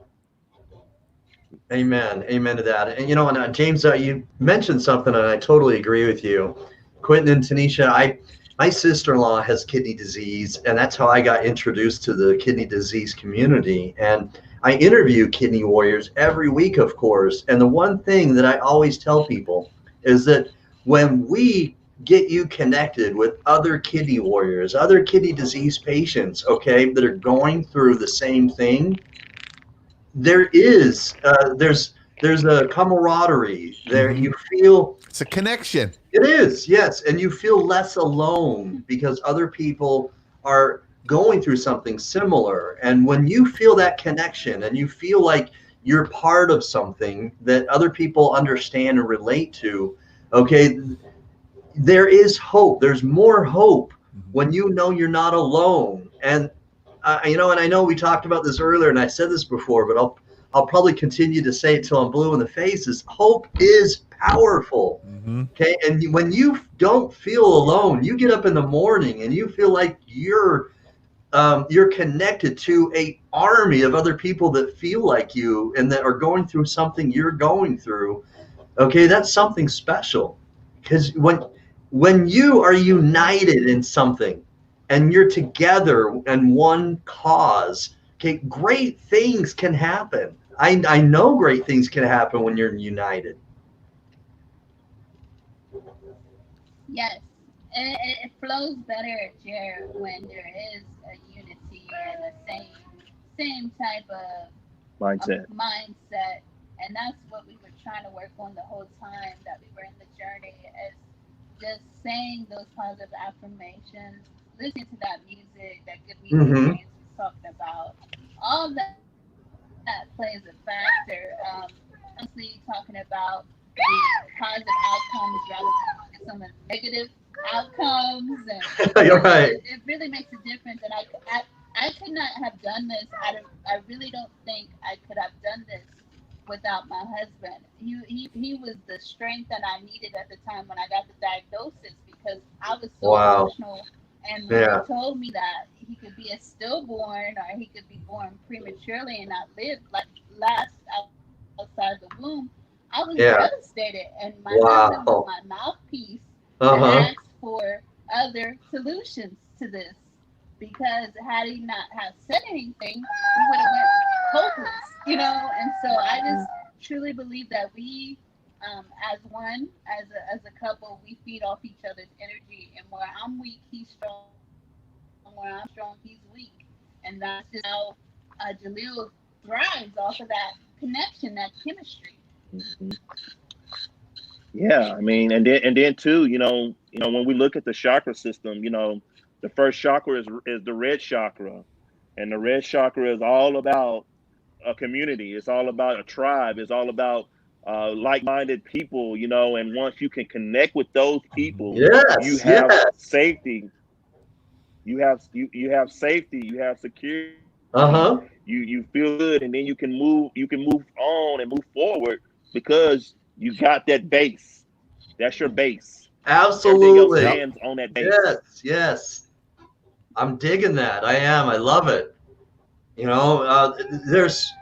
Amen. Amen to that. And James, you mentioned something, and I totally agree with you. Quentin and Tanisha, my sister-in-law has kidney disease, and that's how I got introduced to the kidney disease community. And I interview kidney warriors every week, of course. And the one thing that I always tell people is that when we get you connected with other kidney warriors, other kidney disease patients, okay, that are going through the same thing, there's a camaraderie there. Mm-hmm. You feel It's a connection. it is, yes, and you feel less alone because other people are going through something similar. And when you feel that connection and you feel like you're part of something that other people understand and relate to, okay, there is hope. There's more hope Mm-hmm. when you know you're not alone. And and I know we talked about this earlier, and I said this before, but I'll probably continue to say it till I'm blue in the face. Is hope is powerful. Mm-hmm. Okay, and when you don't feel alone, you get up in the morning and you feel like you're connected to a army of other people that feel like you and that are going through something you're going through. Okay, that's something special, because when you are united in something and you're together in one cause, okay, great things can happen. I know great things can happen when you're united. Yes, it flows better, Jared, when there is a unity and the same type of Mindset. mindset, and that's what we were trying to work on the whole time that we were in the journey. Is just saying those positive affirmations, listening to that music, that good music Mm-hmm. James was talking about, all that plays a factor. Honestly, talking about the positive outcomes rather than focus on the negative outcomes, and You're right. it really makes a difference. And I could not have done this. I really don't think I could have done this without my husband. He was the strength that I needed at the time when I got the diagnosis, because I was so Wow. emotional. And when they Yeah. told me that he could be a stillborn or he could be born prematurely and not live, like last outside the womb, I was Yeah. devastated. And my husband was my Wow. mouthpiece to ask Uh-huh. for other solutions to this. Because had he not have said anything, we would have went hopeless, And so I just truly believe that we as one, as a couple, we feed off each other's energy. And where I'm weak, he's strong. Where I'm strong, he's weak. And that's just how Jaleel thrives off of that connection, that chemistry. Mhm. Yeah, I mean, and then too, when we look at the chakra system, the first chakra is the red chakra, and the red chakra is all about a community. It's all about a tribe. It's all about like-minded people, and once you can connect with those people, you Yes, have yes. safety. You have safety. You have security. You Uh-huh. feel good, and then you can move on and move forward because you got that base. That's your base. Everything else Absolutely. Yep. stands on that Yes, base. yes. I'm digging that. I am. I love it. You know, there's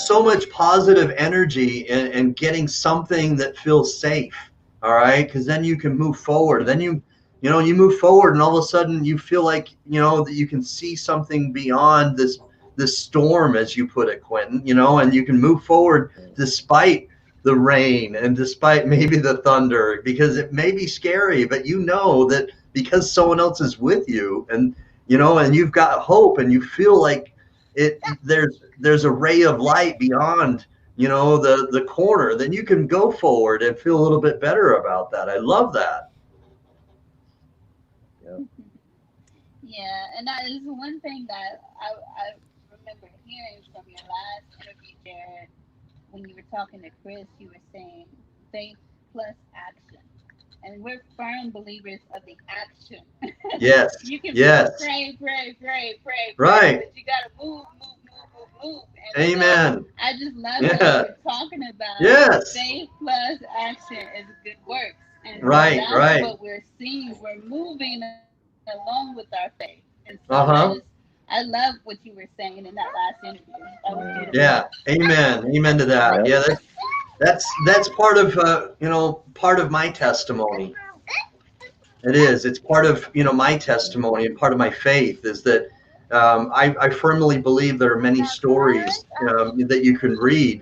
so much positive energy in getting something that feels safe. All right, because then you can move forward. Then you move forward, and all of a sudden you feel like that you can see something beyond this storm, as you put it, Quentin. And you can move forward despite the rain and despite maybe the thunder, because it may be scary, but you know that because someone else is with you, and you've got hope, and you feel like there's a ray of light beyond the corner, then you can go forward and feel a little bit better about that. I love that. Yeah. Yeah, and that is one thing that I remember hearing from your last interview, Jared, when you were talking to Chris. You were saying faith plus action. And we're firm believers of the action. Yes, You can yes, pray, right. but you gotta move. And so Amen. I just love how you Yeah, were talking about yes, faith plus action is good works. And so right, that's right. what we're seeing. We're moving along with our faith. And so Uh-huh. I love what you were saying in that last interview. That was beautiful. Yeah, amen, amen to that. Yep. Yeah, that's part of my testimony. It is. It's part of my testimony, and part of my faith is that I firmly believe there are many stories that you can read,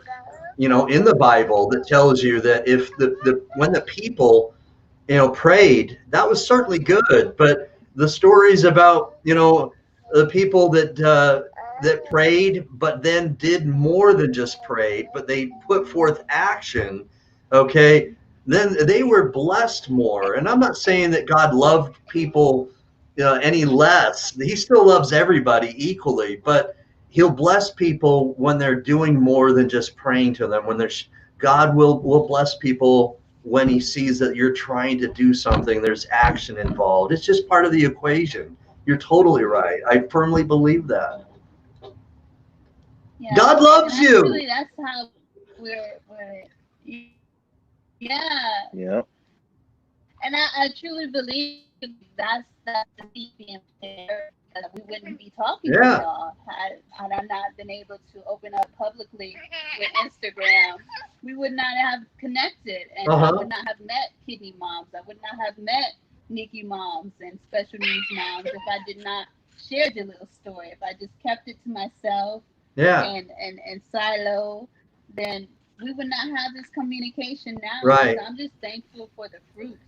in the Bible, that tells you that if the when the people prayed, that was certainly good. But the stories about the people that prayed, but then did more than just prayed, but they put forth action. Okay, then they were blessed more. And I'm not saying that God loved people any less. He still loves everybody equally, but He'll bless people when they're doing more than just praying to them. When there's God will bless people when He sees that you're trying to do something. There's action involved. It's just part of the equation. You're totally right. I firmly believe that. Yeah, God and loves I you. truly, that's how we're yeah, Yep. and I truly believe that's the seed being planted, because we wouldn't be talking to Yeah. y'all had I not been able to open up publicly with Instagram. We would not have connected, and I would Uh-huh. not have met Kitty moms. I would not have met Nikki moms and special needs moms if I did not share Jaleel's story. If I just kept it to myself Yeah. and silo, then we would not have this communication now. And so Right. I'm just thankful for the fruits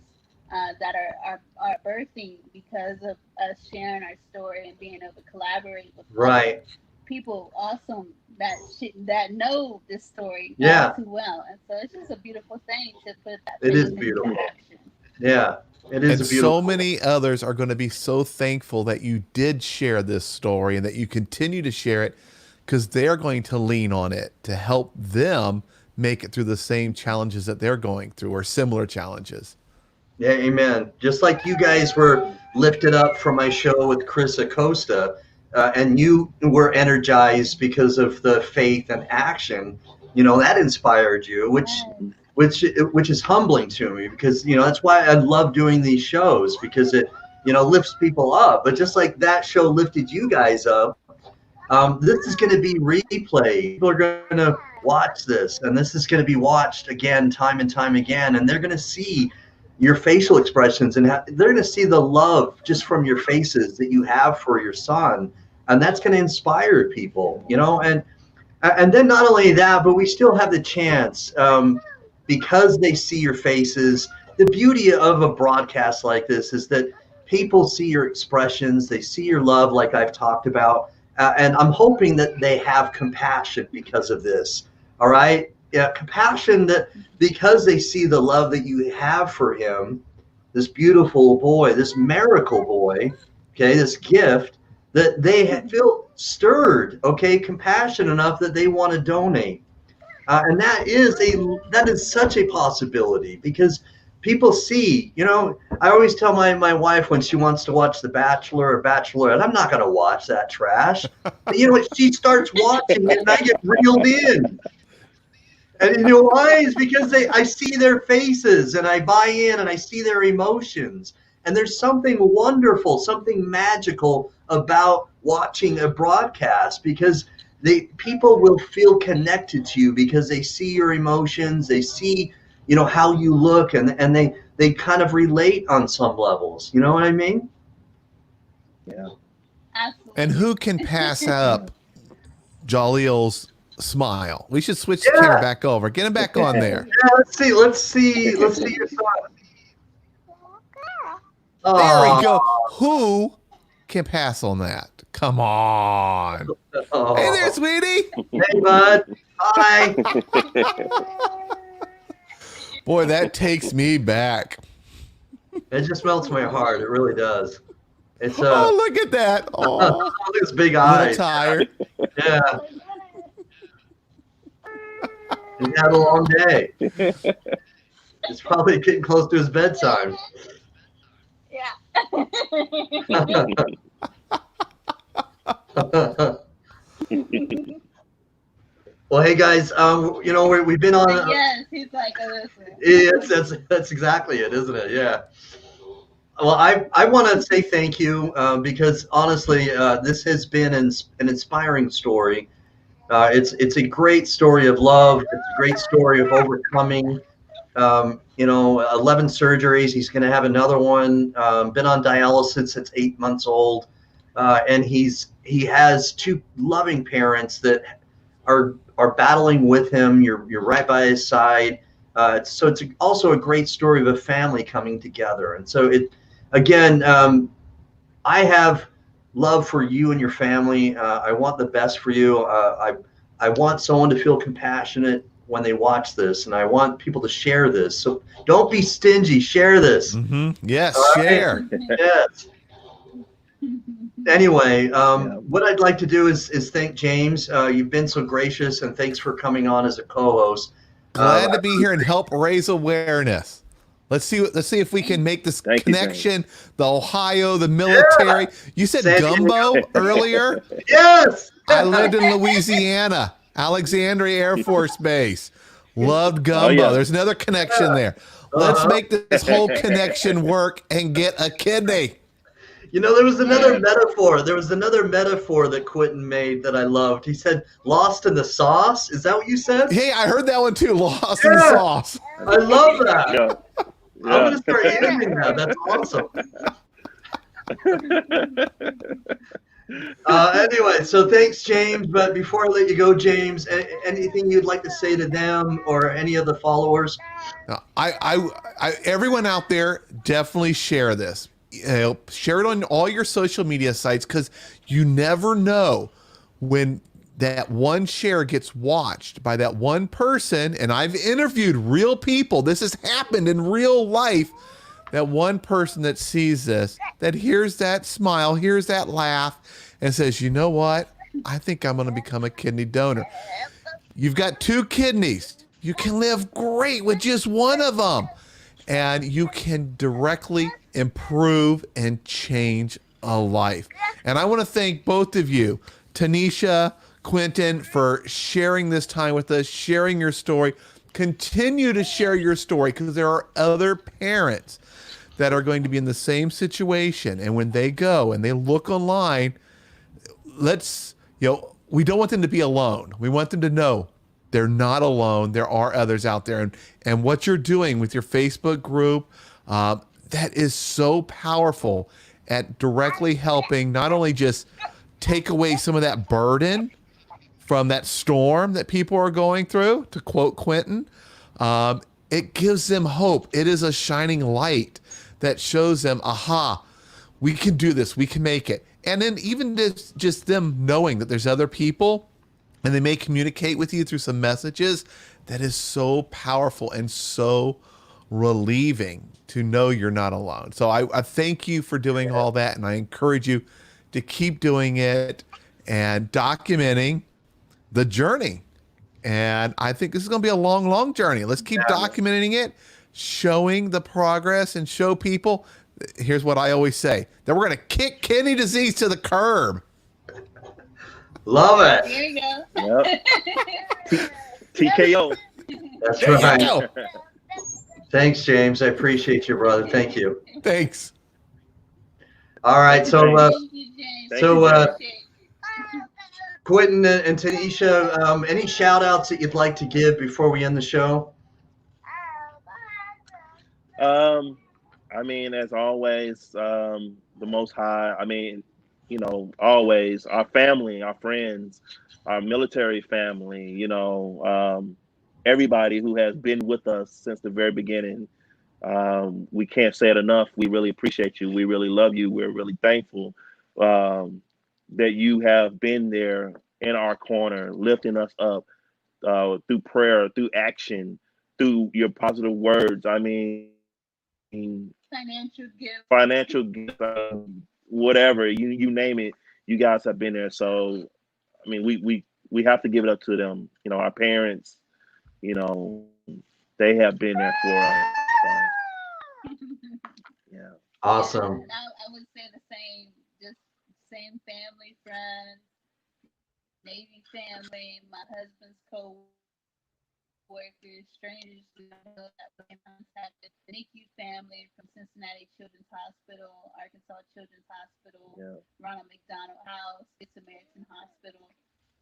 that are birthing because of us sharing our story and being able to collaborate with other Right. people awesome that know this story all Yeah. too well. And so it's just a beautiful thing to put that It is faith into beautiful. action. Yeah. It is And a so beautiful. many others are going to be so thankful that you did share this story and that you continue to share it, because they're going to lean on it to help them make it through the same challenges that they're going through, or similar challenges. Yeah, amen. Just like you guys were lifted up from my show with Chris Acosta, and you were energized because of the faith and action, that inspired you, which Yes. which which is humbling to me, because that's why I love doing these shows, because it lifts people up. But just like that show lifted you guys up, this is going to be replayed. People are going to watch this, and this is going to be watched again, time and time again, and they're going to see your facial expressions, and they're going to see the love just from your faces that you have for your son, and that's going to inspire people. And then not only that, but we still have the chance. because they see your faces. The beauty of a broadcast like this is that people see your expressions, they see your love, like I've talked about, and I'm hoping that they have compassion because of this. All right, yeah, compassion that because they see the love that you have for him, this beautiful boy, this miracle boy, okay, this gift, that they feel stirred, okay, compassion enough that they want to donate. And that is such a possibility because people see, I always tell my wife when she wants to watch The Bachelor or Bachelorette, I'm not going to watch that trash. But she starts watching it and I get reeled in. And you know why? Is because I see their faces and I buy in and I see their emotions. And there's something wonderful, something magical about watching a broadcast because people will feel connected to you because they see your emotions, they see, how you look, and they kind of relate on some levels. You know what I mean? Yeah. Absolutely. And who can pass up Jaleel's smile? We should switch the camera back over. Get him back on there. Yeah, let's see your thought. There we go. Who can pass on that? Come on. Oh. Hey there, sweetie. Hey, bud. Hi. Boy, that takes me back. It just melts my heart. It really does. It's Oh, look at that. Oh, look at his big a eyes. tired. Yeah. He's had a long day. It's probably getting close to his bedtime. Yeah. Well, hey guys, we've been on. Yes, he's like, oh, listen. Yes, that's exactly it, isn't it? Yeah. Well, I want to say thank you because honestly, this has been an inspiring story. It's a great story of love. It's a great story of overcoming. 11 surgeries. He's going to have another one. Been on dialysis since 8 months old, and he has two loving parents that are battling with him. You're right by his side. So it's also a great story of a family coming together. And so I have love for you and your family. I want the best for you. I want someone to feel compassionate when they watch this, and I want people to share this. So don't be stingy. Share this. Mm-hmm. Yes, All share. Right? Yes. Anyway, what I'd like to do is thank James. You've been so gracious, and thanks for coming on as a co-host. Glad to be here and help raise awareness. Let's see if we can make this connection. The Ohio, the military. Yeah. You said gumbo earlier? Yes. I lived in Louisiana, Alexandria Air Force Base. Loved gumbo. Oh, yeah. There's another connection there. Let's make this whole connection work and get a kidney. There was another metaphor. There was another metaphor that Quentin made that I loved. He said, "Lost in the sauce." Is that what you said? Hey, I heard that one too. Lost in the sauce. I love that. Yeah. I'm going to start using that. That's awesome. Anyway, so thanks, James. But before I let you go, James, anything you'd like to say to them or any of the followers? Everyone out there, definitely share this. Share it on all your social media sites because you never know when that one share gets watched by that one person. And I've interviewed real people. This has happened in real life. That one person that sees this, that hears that smile, hears that laugh, and says, you know what? I think I'm going to become a kidney donor. You've got 2 kidneys. You can live great with just one of them. And you can directly improve and change a life. And I want to thank both of you, Tanisha, Quentin, for sharing this time with us, sharing your story. Continue to share your story because there are other parents that are going to be in the same situation. And when they go and they look online, we don't want them to be alone. We want them to know they're not alone. There are others out there. And what you're doing with your Facebook group, that is so powerful at directly helping not only just take away some of that burden from that storm that people are going through, to quote Quentin, it gives them hope. It is a shining light that shows them, aha, we can do this. We can make it. And then even just them knowing that there's other people and they may communicate with you through some messages, that is so powerful and so relieving to know you're not alone. So I thank you for doing all that, and I encourage you to keep doing it and documenting the journey. And I think this is going to be a long, long journey. Let's keep documenting it, showing the progress, and show people. Here's what I always say, that we're going to kick kidney disease to the curb. Love it. There you go. Yep. TKO. That's There you right. go. Thanks, James. I appreciate you, brother. Thank you. Thanks. All right. So, Thank you, James. So, Appreciate it. Quentin and Tanisha, any shout outs that you'd like to give before we end the show? I mean, as always, the Most High, I mean, you know, always our family, our friends, our military family, you know, everybody who has been with us since the very beginning. We can't say it enough. We really appreciate you. We really love you. We're really thankful that you have been there in our corner, lifting us up through prayer, through action, through your positive words. I mean, financial gift, whatever you name it, you guys have been there. So, I mean, we have to give it up to them. You know, our parents, you know, they have been there for us. So, yeah. Awesome. I would say the same, just same family, friends, Navy family, my husband's co-workers, strangers that were in contact with the NICU family from Cincinnati Children's Hospital, Arkansas Children's Hospital, Ronald McDonald House, Good Samaritan Hospital.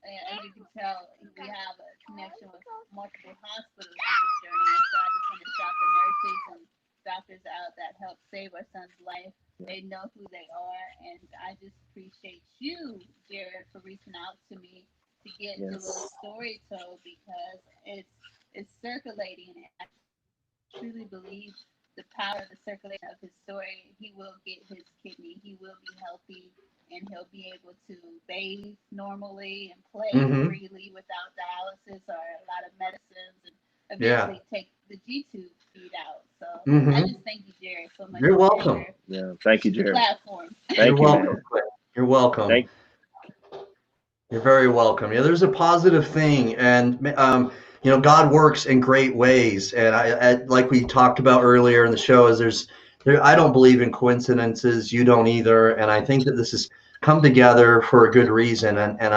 And as you can tell, we have a connection with multiple hospitals with this journey. And so I just want to shout the nurses and doctors out that helped save our son's life. They know who they are, and I just appreciate you, Jared, for reaching out to me to get the little story told, because it's circulating. I truly believe the power of the circulation of his story. He will get his kidney. He will be healthy, and he'll be able to bathe normally and play freely without dialysis or a lot of medicines, and eventually take the G-tube feed out. So I just thank you, Jared, so much. You're welcome. Thank you, Jared. Platform. You're welcome. You're welcome. You're very welcome. Yeah, there's a positive thing, and you know, God works in great ways, and I like we talked about earlier in the show, is I don't believe in coincidences. You don't either, and I think that this has come together for a good reason, and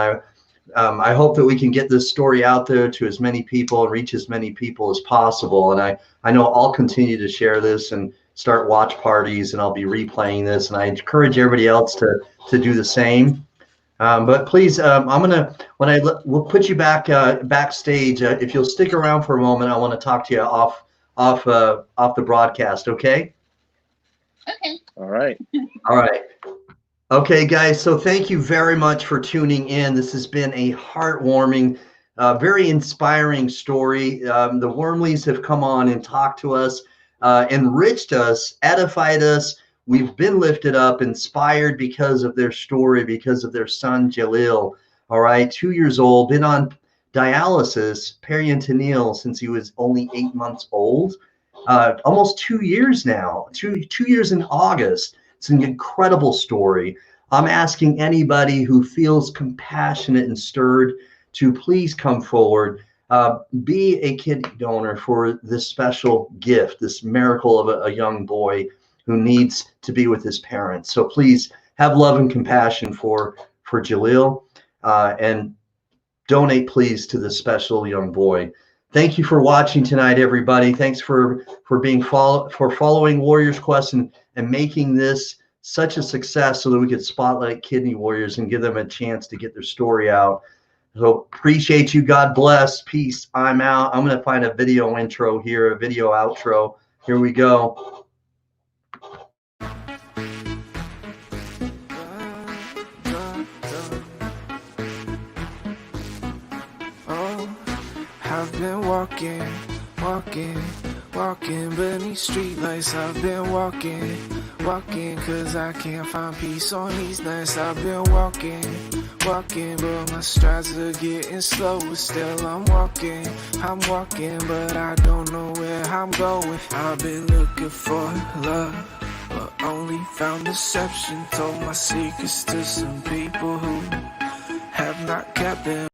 I hope that we can get this story out there to as many people and reach as many people as possible. And I know I'll continue to share this and start watch parties, and I'll be replaying this, and I encourage everybody else to do the same. But please, we'll put you back backstage. If you'll stick around for a moment, I want to talk to you off the broadcast. Okay. Okay. All right. All right. Okay, guys. So thank you very much for tuning in. This has been a heartwarming, very inspiring story. The Wormleys have come on and talked to us, enriched us, edified us. We've been lifted up, inspired because of their story, because of their son, Jaleel. All right, 2 years old, been on dialysis, peritoneal, since he was only 8 months old. Almost 2 years now, 2 years in August. It's an incredible story. I'm asking anybody who feels compassionate and stirred to please come forward. Be a kidney donor for this special gift, this miracle of a young boy who needs to be with his parents. So please have love and compassion for Jaleel, and donate please to this special young boy. Thank you for watching tonight, everybody. Thanks for following Warriors Quest and making this such a success so that we could spotlight kidney warriors and give them a chance to get their story out. So appreciate you. God bless. Peace. I'm out. I'm going to find a video intro here, a video outro. Here we go. I've been walking Walking beneath streetlights, I've been walking, cause I can't find peace on these nights. I've been walking, but my strides are getting slower. Still I'm walking, but I don't know where I'm going. I've been looking for love, but only found deception. Told my secrets to some people who have not kept them.